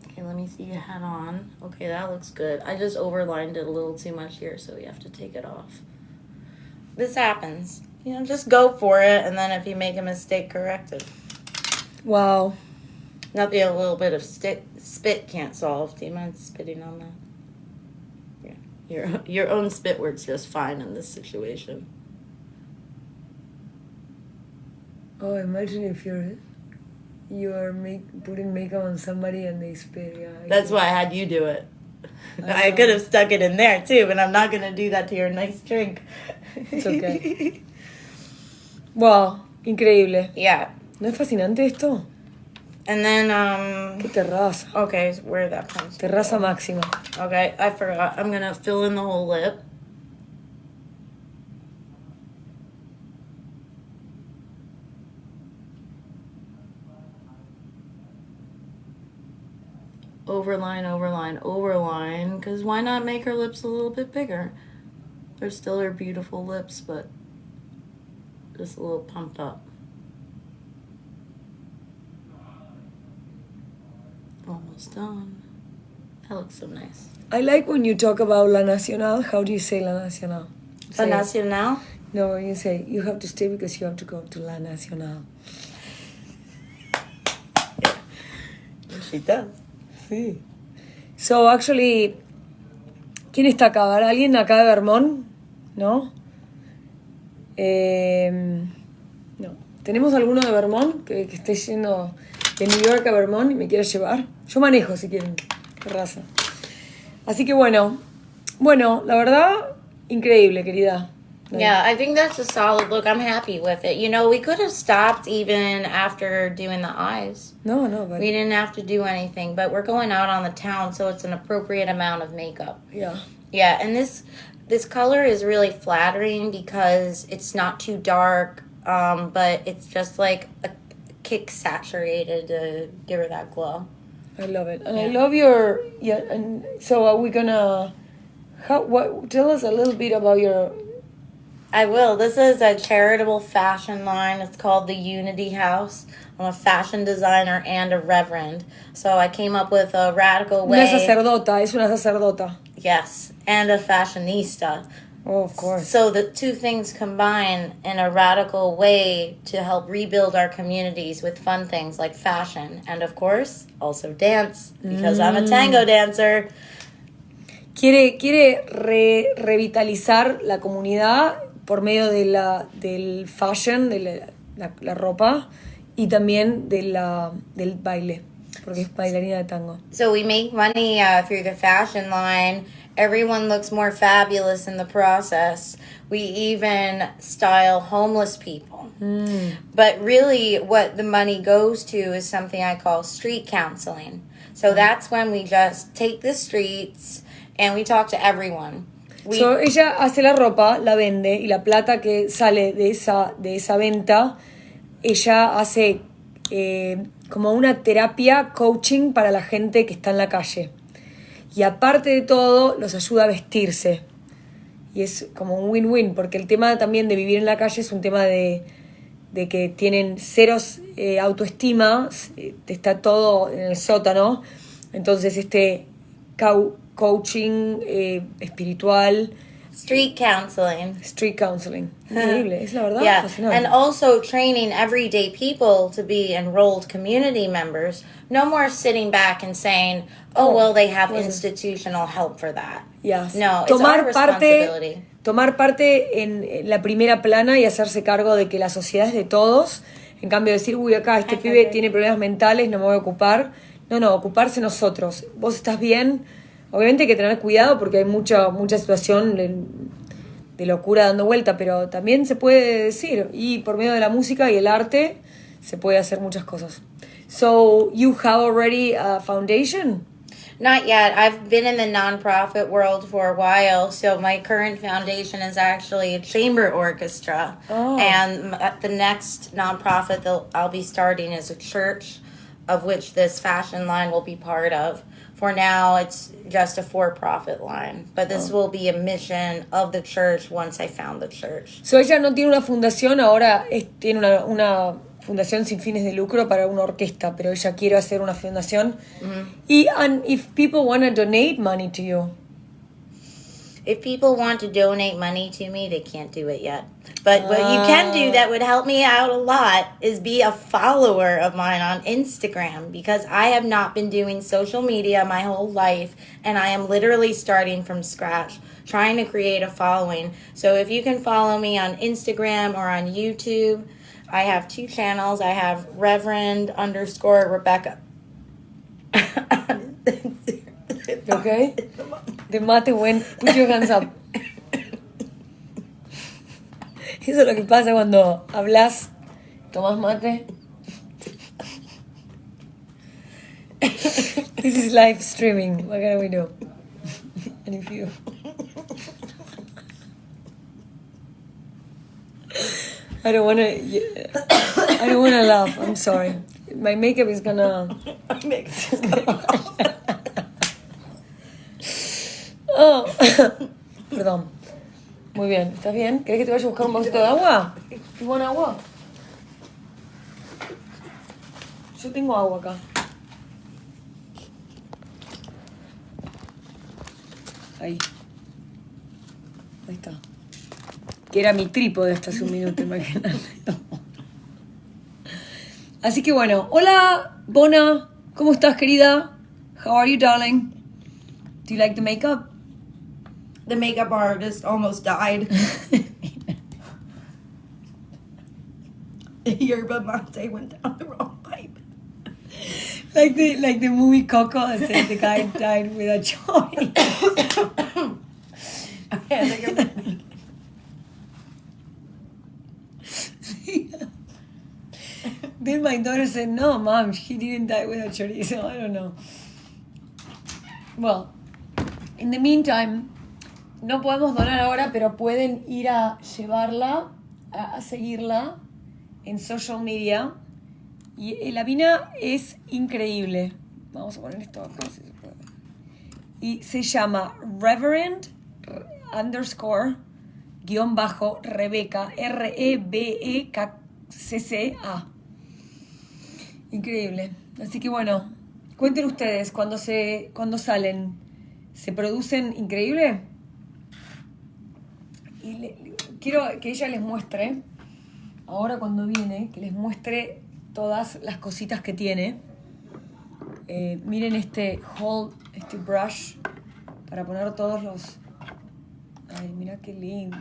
Okay, let me see your hat on. Okay, that looks good. I just overlined it a little too much here, so we have to take it off. This happens. You know, just go for it, and then if you make a mistake, correct it. Wow. Nothing a little bit of spit can't solve. Do you mind spitting on that? Yeah. Your own spit works just fine in this situation. Oh, imagine if you're putting makeup on somebody and they spit. Yeah. That's why I had you do it. I could have stuck it in there too, but I'm not going to do that to your nice drink. It's okay. Wow, increíble. Yeah. ¿No es fascinante esto? And then, Qué terraza. okay, so where that comes from. Terraza máxima. Okay, I forgot. I'm going to fill in the whole lip. Overline, overline, overline. Because why not make her lips a little bit bigger? They're still her beautiful lips, but just a little pumped up. Almost done. That looks so nice. I like when you talk about La Nacional. How do you say La Nacional? La Say it. Nacional? No, you say you have to stay because you have to go to La Nacional. She does. Sí. So, actually, ¿quién está acá? ¿Alguien acá de Vermont? ¿No? No. ¿Tenemos alguno de Vermont que esté yendo de New York a Vermont y me quiera llevar? Yo manejo si quieren. Qué raza. Así que bueno, la verdad, increíble, querida. Yeah, I think that's a solid look. I'm happy with it. You know, we could have stopped even after doing the eyes. No, but We didn't have to do anything, but we're going out on the town, so it's an appropriate amount of makeup. yeah. Yeah, and this color is really flattering because it's not too dark, but it's just like a kick saturated to give her that glow. I love it. And Yeah. I love your and so are we gonna tell us a little bit about your I will. This is a charitable fashion line. It's called the Unity House. I'm a fashion designer and a reverend. So I came up with a radical way. Una sacerdota, es una sacerdota. Yes, and a fashionista. Oh, of course. So the two things combine in a radical way to help rebuild our communities with fun things like fashion and, of course, also dance because I'm a tango dancer. Quiere revitalizar la comunidad por medio de del fashion, de la ropa y también del baile, porque es bailarina de tango. So we make money through the fashion line. Everyone looks more fabulous in the process. We even style homeless people. But really what the money goes to is something I call street counseling. So that's when we just take the streets and we talk to everyone. So, ella hace la ropa, la vende, y la plata que sale de esa venta, ella hace como una terapia, coaching para la gente que está en la calle. Y aparte de todo, los ayuda a vestirse. Y es como un win-win, porque el tema también de vivir en la calle es un tema de que tienen ceros autoestima, está todo en el sótano. Entonces coaching espiritual. Street counseling. Increíble, es la verdad fascinante. And also training everyday people to be enrolled community members. No more sitting back and saying, well, they have institutional help for that. Yes. No, it's our responsibility. Tomar parte en la primera plana y hacerse cargo de que la sociedad es de todos. En cambio, decir, acá este pibe tiene problemas mentales, no me voy a ocupar. No, ocuparse nosotros. Vos estás bien. Obviamente hay que tener cuidado porque hay mucha situación de locura dando vuelta, pero también se puede decir, y por medio de la música y el arte se puede hacer muchas cosas. So, you have already a foundation? Not yet. I've been in the nonprofit world for a while, so my current foundation is actually a chamber orchestra. Oh. And the next nonprofit that I'll be starting is a church, of which this fashion line will be part of. For now, it's just a for-profit line, but this will be a mission of the church once I found the church. So, ella no tiene una fundación, ahora tiene una fundación sin fines de lucro para una orquesta, pero ella quiere hacer una fundación. Mm-hmm. And if people want to donate money to you? If people want to donate money to me, they can't do it yet. But what you can do that would help me out a lot is be a follower of mine on Instagram, because I have not been doing social media my whole life, and I am literally starting from scratch, trying to create a following. So if you can follow me on Instagram or on YouTube, I have 2 channels. I have Reverend_Rebecca. Okay? The mate went. Put your hands up. Eso es lo que pasa cuando hablas, tomas mate. This is live streaming. What can we do? And if you... I don't wanna laugh. I'm sorry. My makeup is gonna... Oh. Perdón. Muy bien. ¿Estás bien? ¿Querés que te vaya a buscar un vasito de agua? ¿You want agua? Yo tengo agua acá. Ahí está. Que era mi trípode hasta hace un minuto, imagínate. Así que bueno. Hola, Bona. ¿Cómo estás, querida? How are you, darling? Do you like the makeup? The makeup artist almost died. Yerba mate went down the wrong pipe. Like the movie Coco, I said the guy died with a joint. Then my daughter said, "No, Mom, he didn't die with a chorizo." I don't know. Well, in the meantime, no podemos donar ahora, pero pueden ir a llevarla, a seguirla en social media. Y la mina es increíble. Vamos a poner esto acá si se puede. Y se llama Reverend_Rebecca, REBEKCCA. Increíble. Así que bueno, cuenten ustedes cuando salen. ¿Se producen increíble? Y quiero que ella les muestre, ahora cuando viene, que les muestre todas las cositas que tiene. Miren este brush para poner todos los... Ay, mira qué lindo.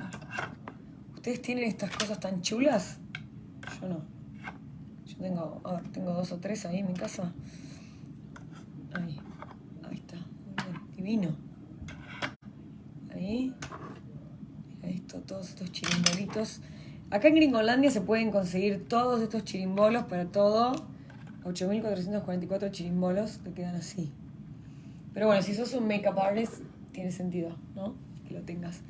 ¿Ustedes tienen estas cosas tan chulas? Yo no. Yo tengo 2 o 3 ahí en mi casa. Ahí está. Muy bien. Divino. Ahí. Mira esto, todos estos chirimbolitos. Acá en Gringolandia se pueden conseguir todos estos chirimbolos para todo. 8.444 chirimbolos te quedan así. Pero bueno, si sos un makeup artist, tiene sentido, ¿no? Que lo tengas.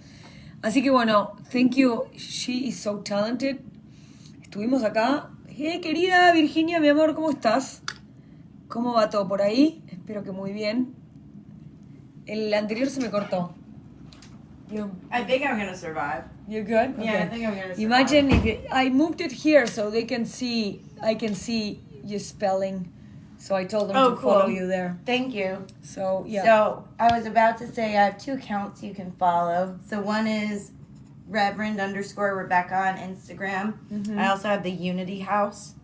Así que bueno, thank you. She is so talented. Estuvimos acá. Hey, querida Virginia, mi amor, ¿cómo estás? ¿Cómo va todo por ahí? Espero que muy bien. El anterior se me cortó. I think I'm gonna survive. You're good? Yeah, Okay. I think I'm gonna survive. Imagine if I moved it here so I can see you spelling. So I told them Oh, to cool. follow you there. Thank you. So yeah. So I was about to say I have 2 accounts you can follow. So one is Reverend_Rebecca on Instagram. Mm-hmm. I also have the Unity House.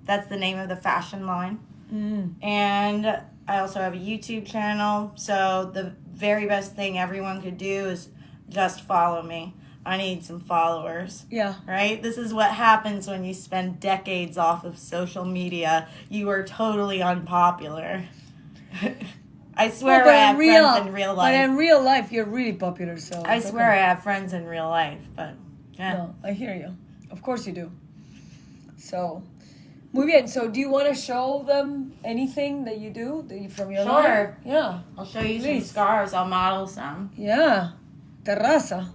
That's the name of the fashion line. Mm. And I also have a YouTube channel. So the very best thing everyone could do is just follow me. I need some followers. Yeah. Right? This is what happens when you spend decades off of social media. You are totally unpopular. I swear I have friends in real life. But in real life, you're really popular. So I it's swear okay. I have friends in real life, but yeah. No, I hear you. Of course you do. So, muy bien. So, do you want to show them anything that you do from your life? Sure. Yeah. I'll show you Please. some scarves. I'll model some. Yeah. Terraza.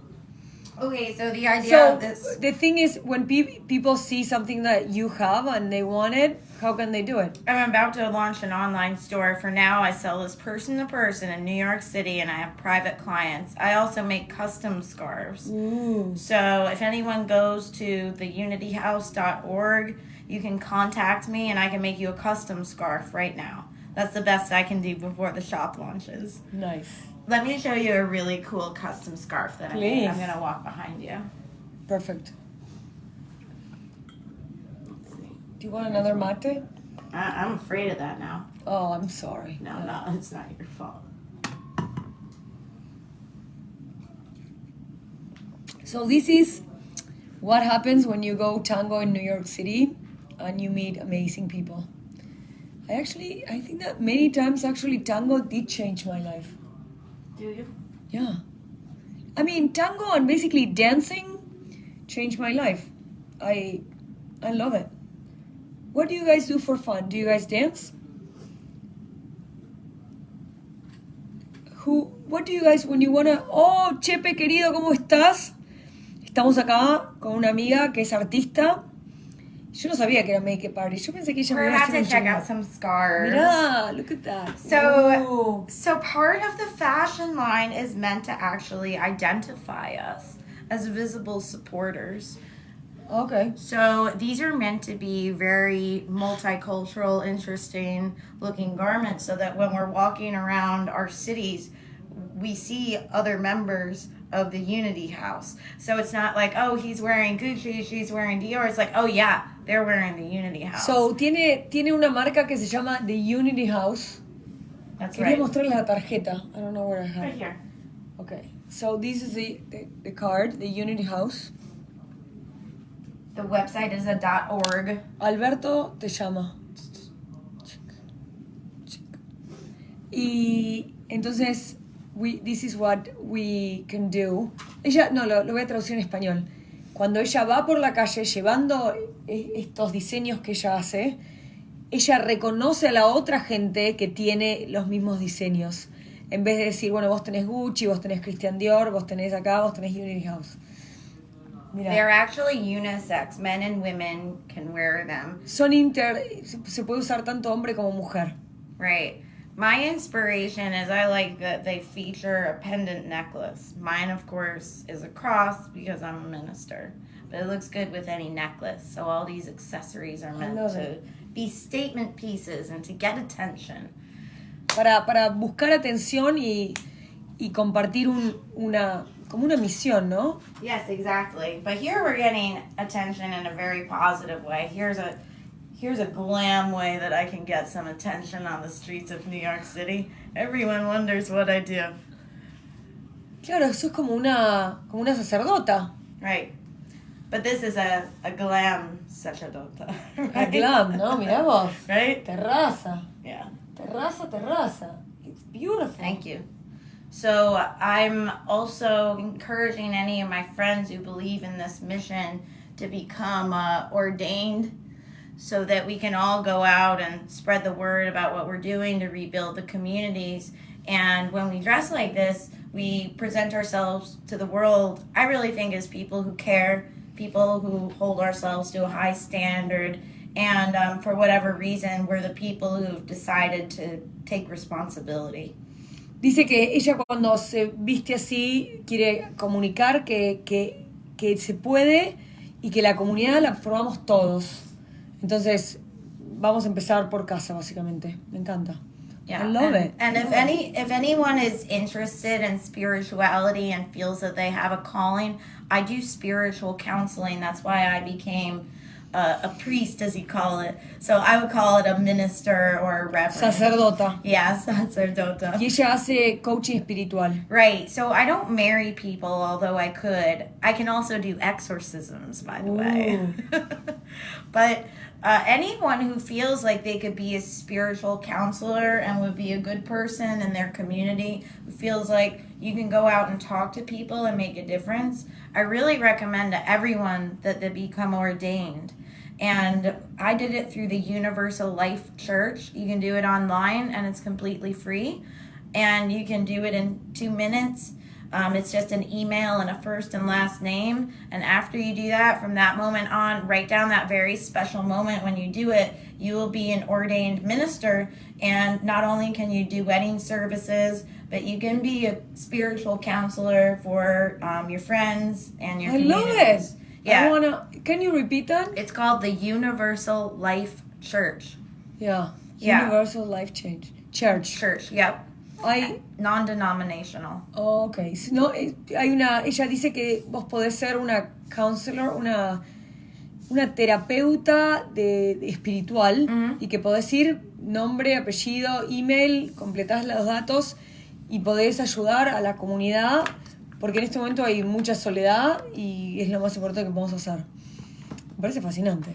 Okay, so the idea So of this. the thing is, when people see something that you have and they want it, how can they do it? I'm about to launch an online store. For now, I sell this person to person in New York City, and I have private clients. I also make custom scarves. Ooh. So if anyone goes to theunityhouse.org, you can contact me, and I can make you a custom scarf right now. That's the best I can do before the shop launches. Nice. Let me show you a really cool custom scarf that I made. Please. I'm going to walk behind you. Perfect. Do you want another mate? I'm afraid of that now. Oh, I'm sorry. No, it's not your fault. So this is what happens when you go tango in New York City and you meet amazing people. I think that many times actually tango did change my life. Do you? Yeah. I mean, tango and basically dancing changed my life. I love it. What do you guys do for fun? Do you guys dance? What do you guys, when you wanna... Oh, Chepe, querido, ¿cómo estás? Estamos acá con una amiga que es artista. Yo no sabía que era make-up artist. Yo pensé que ella me We're iba a about hacer to un check chongo. out some scarves. Mirá, look at that. So part of the fashion line is meant to actually identify us as visible supporters. Okay. So these are meant to be very multicultural, interesting looking garments so that when we're walking around our cities, we see other members of the Unity House. So it's not like, oh, he's wearing Gucci, she's wearing Dior. It's like, oh yeah, they're wearing the Unity House. So, tiene una marca que se llama The Unity House. That's Quería right. mostrarles la tarjeta. I don't know where I have Right it. here. Okay. So, this is the card, The Unity House. The website is a .org. Alberto te llama. Y entonces, this is what we can do. Ella, no, lo voy a traducir en español. Cuando ella va por la calle llevando estos diseños que ella hace, ella reconoce a la otra gente que tiene los mismos diseños. En vez de decir, bueno, vos tenés Gucci, vos tenés Christian Dior, vos tenés acá, vos tenés Unity House. Mira. They're actually unisex. Men and women can wear them. Son se puede usar tanto hombre como mujer. Right. My inspiration is I like that they feature a pendant necklace. Mine, of course, is a cross because I'm a minister. But it looks good with any necklace. So all these accessories are meant to be statement pieces and to get attention. Para buscar atención y compartir como una misión, ¿no? Yes, exactly. But here we're getting attention in a very positive way. Here's a glam way that I can get some attention on the streets of New York City. Everyone wonders what I do. Claro, eso es como una sacerdota. Right. But this is a glam sacerdota. A Right? glam, ¿no? Mirá vos. Right? Terraza. Yeah. Terraza. It's beautiful. Thank you. So I'm also encouraging any of my friends who believe in this mission to become ordained so that we can all go out and spread the word about what we're doing to rebuild the communities And when we dress like this, we present ourselves to the world, I really think, as people who care, people who hold ourselves to a high standard, and for whatever reason, we're the people who've decided to take responsibility. Dice que ella cuando se viste así quiere comunicar que se puede y que la comunidad la formamos todos. Entonces, vamos a empezar por casa, básicamente. Me encanta. Yeah, I love it. And if anyone is interested in spirituality and feels that they have a calling, I do spiritual counseling. That's why I became a priest, as you call it. So I would call it a minister or a reverend. Sacerdota. Yeah, sacerdota. Y ella hace coaching espiritual. Right. So I don't marry people, although I could. I can also do exorcisms, by the way. But anyone who feels like they could be a spiritual counselor and would be a good person in their community, who feels like you can go out and talk to people and make a difference, I really recommend to everyone that they become ordained. And I did it through the Universal Life Church. You can do it online, and it's completely free. And you can do it in 2 minutes. It's just an email and a first and last name. And after you do that, from that moment on, write down that very special moment when you do it, you will be an ordained minister. And not only can you do wedding services, but you can be a spiritual counselor for your friends and your communities. I love it. Yeah. Can you repeat that? It's called the Universal Life Church. Yeah. Yeah. Universal Life Change. Church. Church, yep. Hay, Non-denominational. ok. No, ella dice que vos podés ser una counselor, una terapeuta de espiritual y que podés ir nombre, apellido, email, completás los datos y podés ayudar a la comunidad porque en este momento hay mucha soledad y es lo más importante que podemos hacer. Me parece fascinante.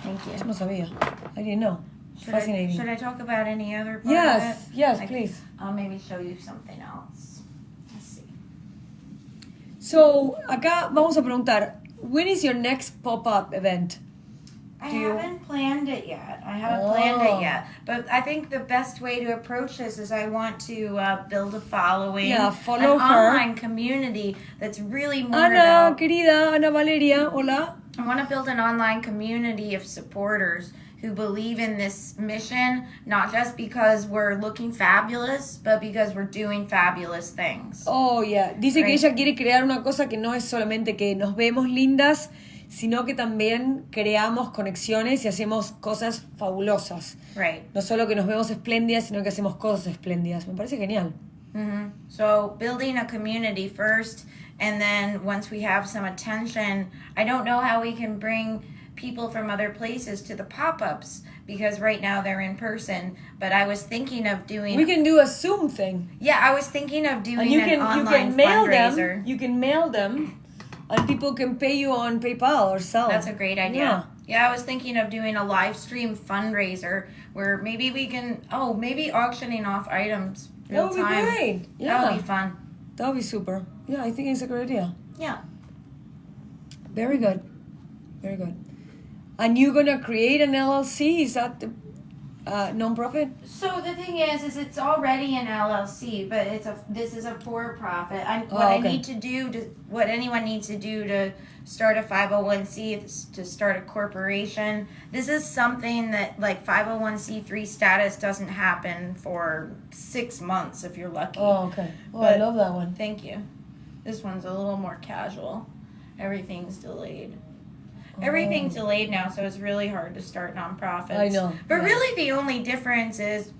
Thank you. Yo no sabía. I didn't know. Fascinating. Should I talk about any other part of Yes, it? yes, Like, please. I'll maybe show you something else. Let's see. So, acá vamos a preguntar, when is your next pop-up event? I Do you- haven't planned it yet. But I think the best way to approach this is I want to build a following. Yeah, follow an her. online community that's really more Ana, about... querida, Ana Valeria, hola. I want to build an online community of supporters who believe in this mission, not just because we're looking fabulous, but because we're doing fabulous things. Oh, yeah. Dice que Right. ella quiere crear una cosa que no es solamente que nos vemos lindas, sino que también creamos conexiones y hacemos cosas fabulosas. Right. No solo que nos vemos espléndidas, sino que hacemos cosas espléndidas. Me parece genial. So building a community first, and then once we have some attention, I don't know how we can bring people from other places to the pop-ups because right now they're in person, but I was thinking of doing... We can do a Zoom thing. Yeah, I was thinking of doing And you an online can mail fundraiser. them. You can mail them, and people can pay you on PayPal or Zelle. That's a great idea. Yeah, I was thinking of doing a live stream fundraiser where maybe we can, maybe auctioning off items real That would time. be great. Yeah. That would be fun. That would be super. Yeah, I think it's a good idea. Yeah. Very good. Very good. And you're going to create an LLC? Is that the non-profit? So the thing is it's already an LLC, but this is a for-profit. Okay. What anyone needs to do to start a 501c is to start a corporation. This is something that like 501c3 status doesn't happen for 6 months if you're lucky. Oh, okay. Oh, I But- love that one. Thank you. This one's a little more casual. Everything's delayed. Everything's delayed now, so it's really hard to start nonprofits. I know, But yeah. really the only difference is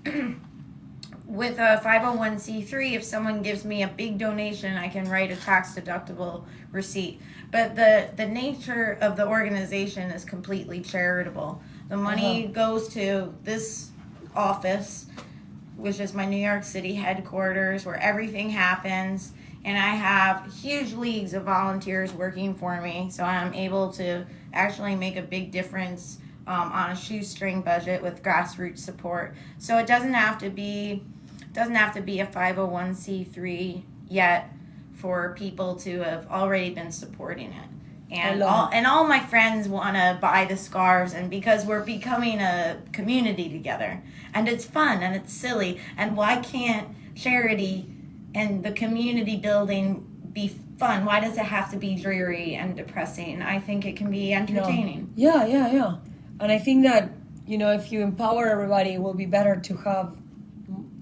with a 501c3, if someone gives me a big donation, I can write a tax-deductible receipt. But the nature of the organization is completely charitable. The money goes to this office, which is my New York City headquarters, where everything happens. And I have huge leagues of volunteers working for me, so I'm able to actually make a big difference on a shoestring budget with grassroots support. So it doesn't have to be a 501c3 yet for people to have already been supporting it. And all my friends want to buy the scarves, and because we're becoming a community together, and it's fun and it's silly, and why can't charity and the community building be fun? Why does it have to be dreary and depressing? I think it can be entertaining. Yeah. And I think that, if you empower everybody, it will be better to have,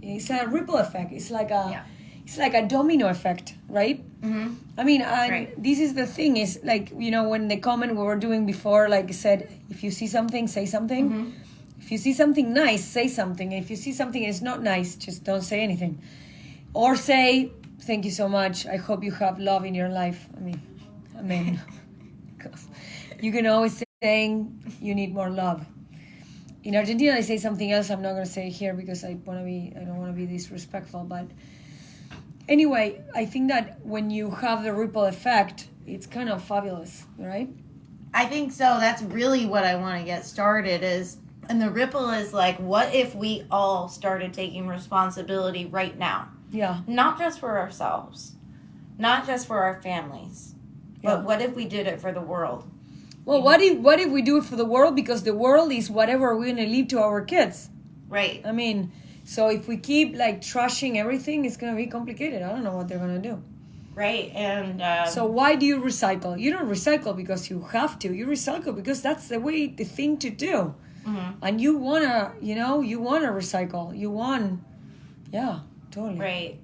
it's a ripple effect. It's like a domino effect, right? Mm-hmm. I mean, Right. this is the thing, is like, when the comment we were doing before, like I said, if you see something, say something. Mm-hmm. If you see something nice, say something. And if you see something that's not nice, just don't say anything. Or say, thank you so much. I hope you have love in your life. I mean, you can always say you need more love. In Argentina, they say something else. I'm not going to say it here because I don't want to be disrespectful. But anyway, I think that when you have the ripple effect, it's kind of fabulous, right? I think so. That's really what I want to get started is, and the ripple is like, what if we all started taking responsibility right now? Yeah. Not just for ourselves, not just for our families, but what if we did it for the world? Well, what if we do it for the world? Because the world is whatever we're going to leave to our kids. Right. I mean, so if we keep like trashing everything, it's going to be complicated. I don't know what they're going to do. Right. And so why do you recycle? You don't recycle because you have to. You recycle because that's the thing to do. Mm-hmm. And you want to, you want to recycle. Yeah, totally. Right.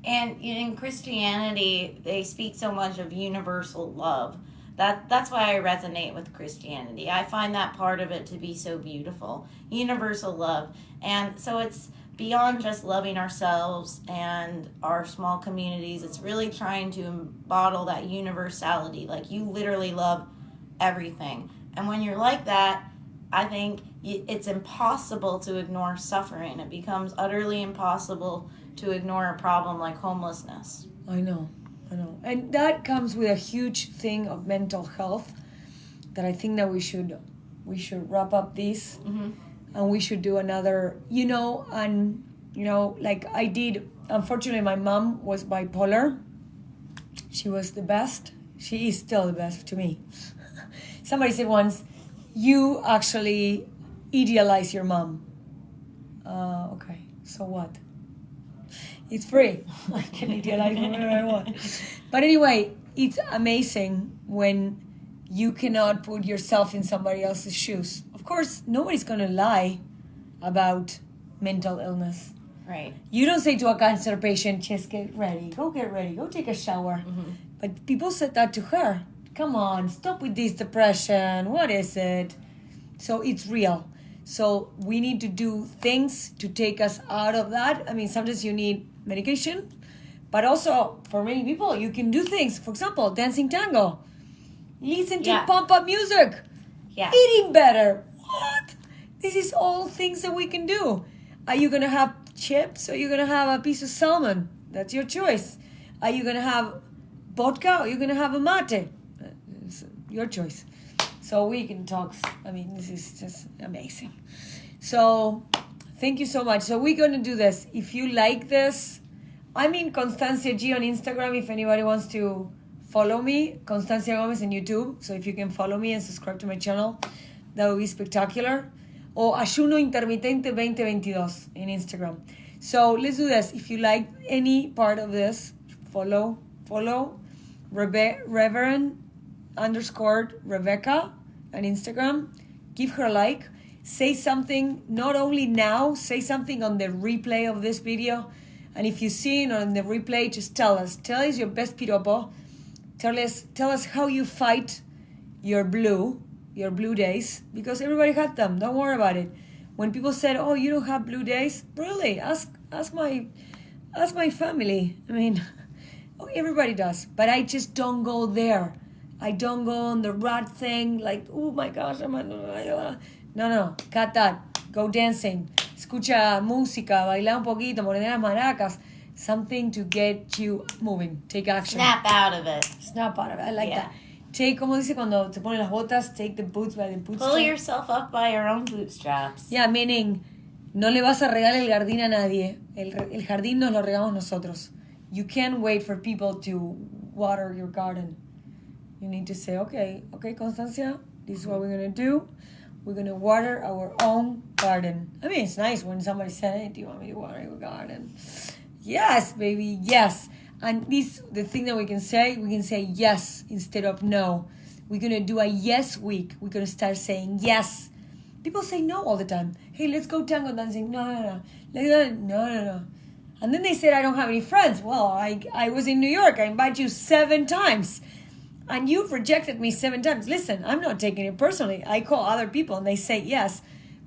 And in Christianity, they speak so much of universal love. That's why I resonate with Christianity. I find that part of it to be so beautiful. Universal love. And so it's beyond just loving ourselves and our small communities. It's really trying to embody that universality. Like, you literally love everything. And when you're like that, I think it's impossible to ignore suffering. It becomes utterly impossible to ignore a problem like homelessness. I know. And that comes with a huge thing of mental health that I think that we should wrap up this. Mm-hmm. And we should do another, like I did. Unfortunately, my mom was bipolar. She was the best. She is still the best to me. Somebody said once, you actually idealize your mom. Okay, so what? It's free. I can idealize whatever I want. But anyway, it's amazing when you cannot put yourself in somebody else's shoes. Of course, nobody's going to lie about mental illness. Right. You don't say to a cancer patient, just get ready, go take a shower. Mm-hmm. But people said that to her. Come on, stop with this depression. What is it? So it's real. So we need to do things to take us out of that. I mean, sometimes you need medication, but also for many people, you can do things. For example, dancing tango. Listen to pump-up music. Yeah. Eating better. What? This is all things that we can do. Are you going to have chips or are you going to have a piece of salmon? That's your choice. Are you going to have vodka or are you going to have a mate? It's your choice. So we can talk. I mean, this is just amazing. So thank you so much. So we're going to do this. If you like this, I'm in Constancia G on Instagram if anybody wants to follow me. Constancia Gomez on YouTube. So if you can follow me and subscribe to my channel, that would be spectacular. Or Ayuno Intermitente 2022 in Instagram. So let's do this. If you like any part of this, follow Reverend_Rebecca on Instagram. Give her a like. Say something, not only now, say something on the replay of this video. And if you see it on the replay, just tell us. Tell us your best piropo. Tell us how you fight your blue days. Because everybody had them. Don't worry about it. When people said, oh, you don't have blue days, really, ask my family. I mean, everybody does. But I just don't go there. I don't go on the rat thing like, oh my gosh, No, cut that. Go dancing. Escucha música, baila un poquito, morder las maracas. Something to get you moving. Take action. Snap out of it. I like that. Take, como dice cuando te ponen las botas, take the boots by the bootstraps. Pull yourself up by your own bootstraps. Yeah, meaning, no le vas a regalar el jardín a nadie. El jardín nos lo regalamos nosotros. You can't wait for people to water your garden. You need to say, okay, Constancia, this is what we're going to do. We're going to water our own garden. I mean, it's nice when somebody says, hey, do you want me to water your garden? Yes, baby, yes. And the thing that we can say yes instead of no. We're going to do a yes week. We're going to start saying yes. People say no all the time. Hey, let's go tango dancing. No. No. And then they said, I don't have any friends. Well, I was in New York. I invited you 7 times. And you've rejected me 7 times. Listen, I'm not taking it personally. I call other people and they say yes.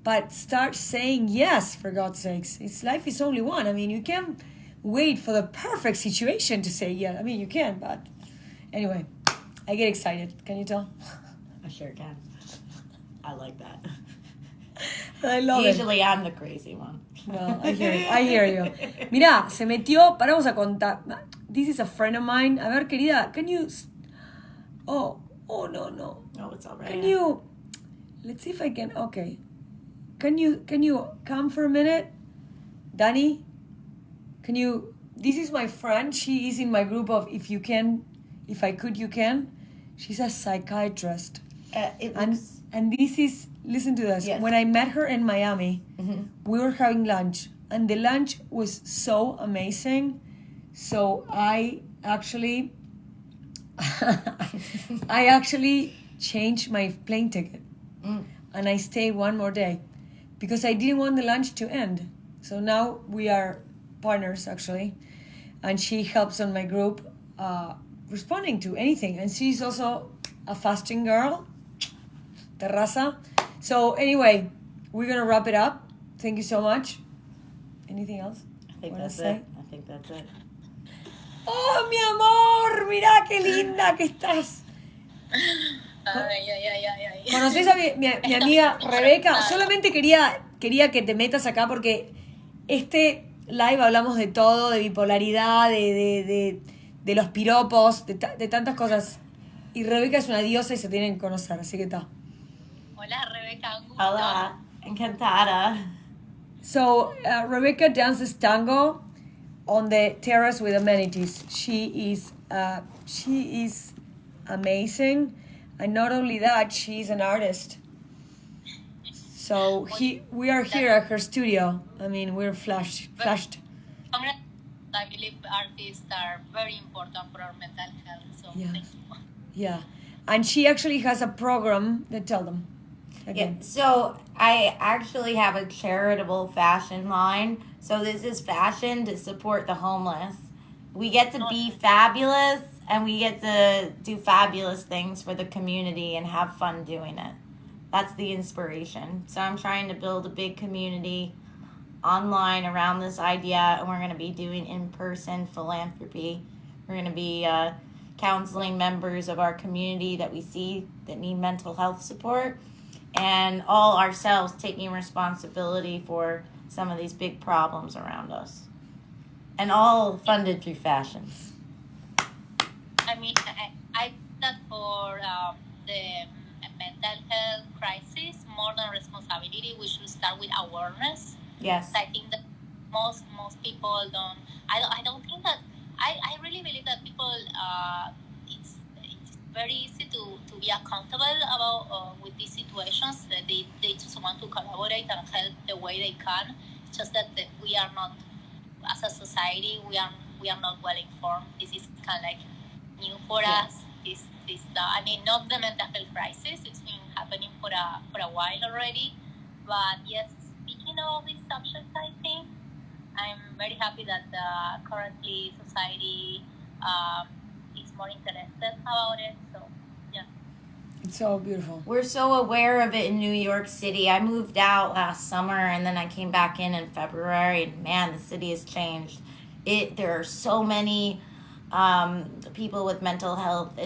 But start saying yes, for God's sakes. Life is only one. I mean, you can't wait for the perfect situation to say yes. I mean, you can, but anyway, I get excited. Can you tell? I sure can. I like that. I love Usually I'm the crazy one. No, I hear you. Mira, se metió, vamos a contar. This is a friend of mine. A ver, querida, can you... Oh, no. Oh, it's all right. Can you... Let's see if I can... Okay. Can you come for a minute? Dani? Can you... This is my friend. She is in my group of If I Could, You Can. She's a psychiatrist. And this is... Listen to this. Yes. When I met her in Miami, we were having lunch. And the lunch was so amazing. So I actually changed my plane ticket. And I stayed one more day. Because I didn't want the lunch to end. So now we are partners, actually. And she helps on my group responding to anything. And she's also a fasting girl. Terraza. So anyway, we're going to wrap it up. Thank you so much. Anything else? I think that's it. Oh, mi amor, mira qué linda que estás. ¿Conoces a mi amiga Rebeca? Solamente quería que te metas acá porque este live hablamos de todo, de bipolaridad, de los piropos, de tantas cosas. Y Rebeca es una diosa y se tienen que conocer, así que está. Hola, Rebeca. Un gusto. Hola, encantada. So, Rebecca dances tango on the terrace with amenities. She is amazing, and not only that, she's an artist. So we are here at her studio. I mean, we're flashed. I believe artists are very important for our mental health. So Yeah. thank you. Yeah, and she actually has a program that tell them. Again. Yeah, so I actually have a charitable fashion line. So this is fashion to support the homeless. We get to be fabulous and we get to do fabulous things for the community and have fun doing it. That's the inspiration. So I'm trying to build a big community online around this idea, and we're going to be doing in-person philanthropy. We're going to be counseling members of our community that we see that need mental health support, and all ourselves taking responsibility for some of these big problems around us. And all funded through fashion. I mean, I think that for the mental health crisis, more than responsibility, we should start with awareness. Yes. I think that most people don't. I don't think that. I really believe that people. It's very easy to be accountable about with these situations. That they just want to collaborate and help the way they can. It's just that we are not, as a society, we are not well informed. This is kind of like new for us. I mean, not the mental health crisis. It's been happening for a while already. But yes, speaking of these subjects, I think I'm very happy that currently society is more interested about it. So yeah, It's so beautiful. We're so aware of it in New York City. I moved out last summer and then I came back in February, and man, the city has changed. There are so many people with mental health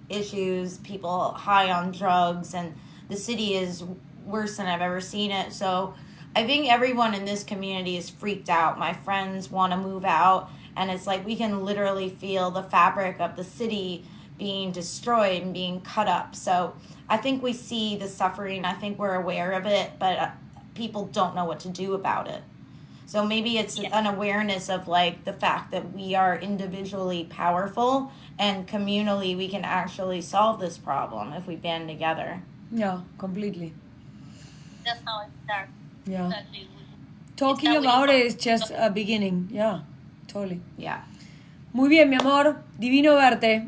issues, people high on drugs, and the city is worse than I've ever seen it. So I think everyone in this community is freaked out. My friends want to move out, and it's like we can literally feel the fabric of the city being destroyed and being cut up. So I think we see the suffering. I think we're aware of it, but people don't know what to do about it. So maybe it's an awareness of like the fact that we are individually powerful, and communally we can actually solve this problem if we band together. Yeah, completely. that's how it starts. Yeah. Exactly. Talking It's about how we- it is just a beginning. Yeah, Totally. Yeah. Muy bien, mi amor. Divino verte.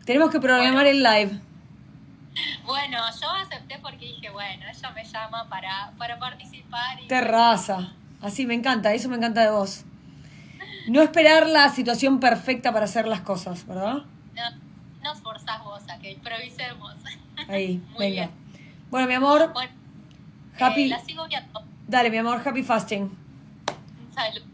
Tenemos que programar el live. Bueno, yo acepté porque dije, bueno, ella me llama para participar. Y Terraza. Así me encanta, eso me encanta de vos. No esperar la situación perfecta para hacer las cosas, ¿verdad? nos forzás vos a que improvisemos. Ahí, Muy venga. bien. Bueno, mi amor, Bueno, happy. la sigo viendo. Dale, mi amor, happy fasting. Un saludo.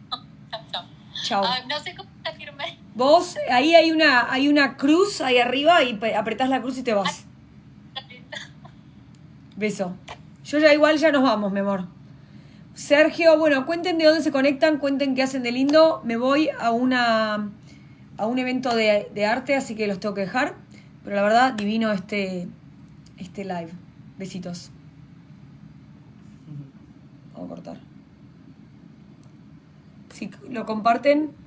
Chao, chao. Chao. No sé cómo salirme. Vos, ahí hay una cruz ahí arriba y apretás la cruz y te vas. Beso. Yo ya igual ya nos vamos, mi amor. Sergio, bueno, cuenten de dónde se conectan, cuenten qué hacen de lindo. Me voy a un evento de arte, así que los tengo que dejar. Pero la verdad, divino este live. Besitos. Vamos a cortar. Si lo comparten,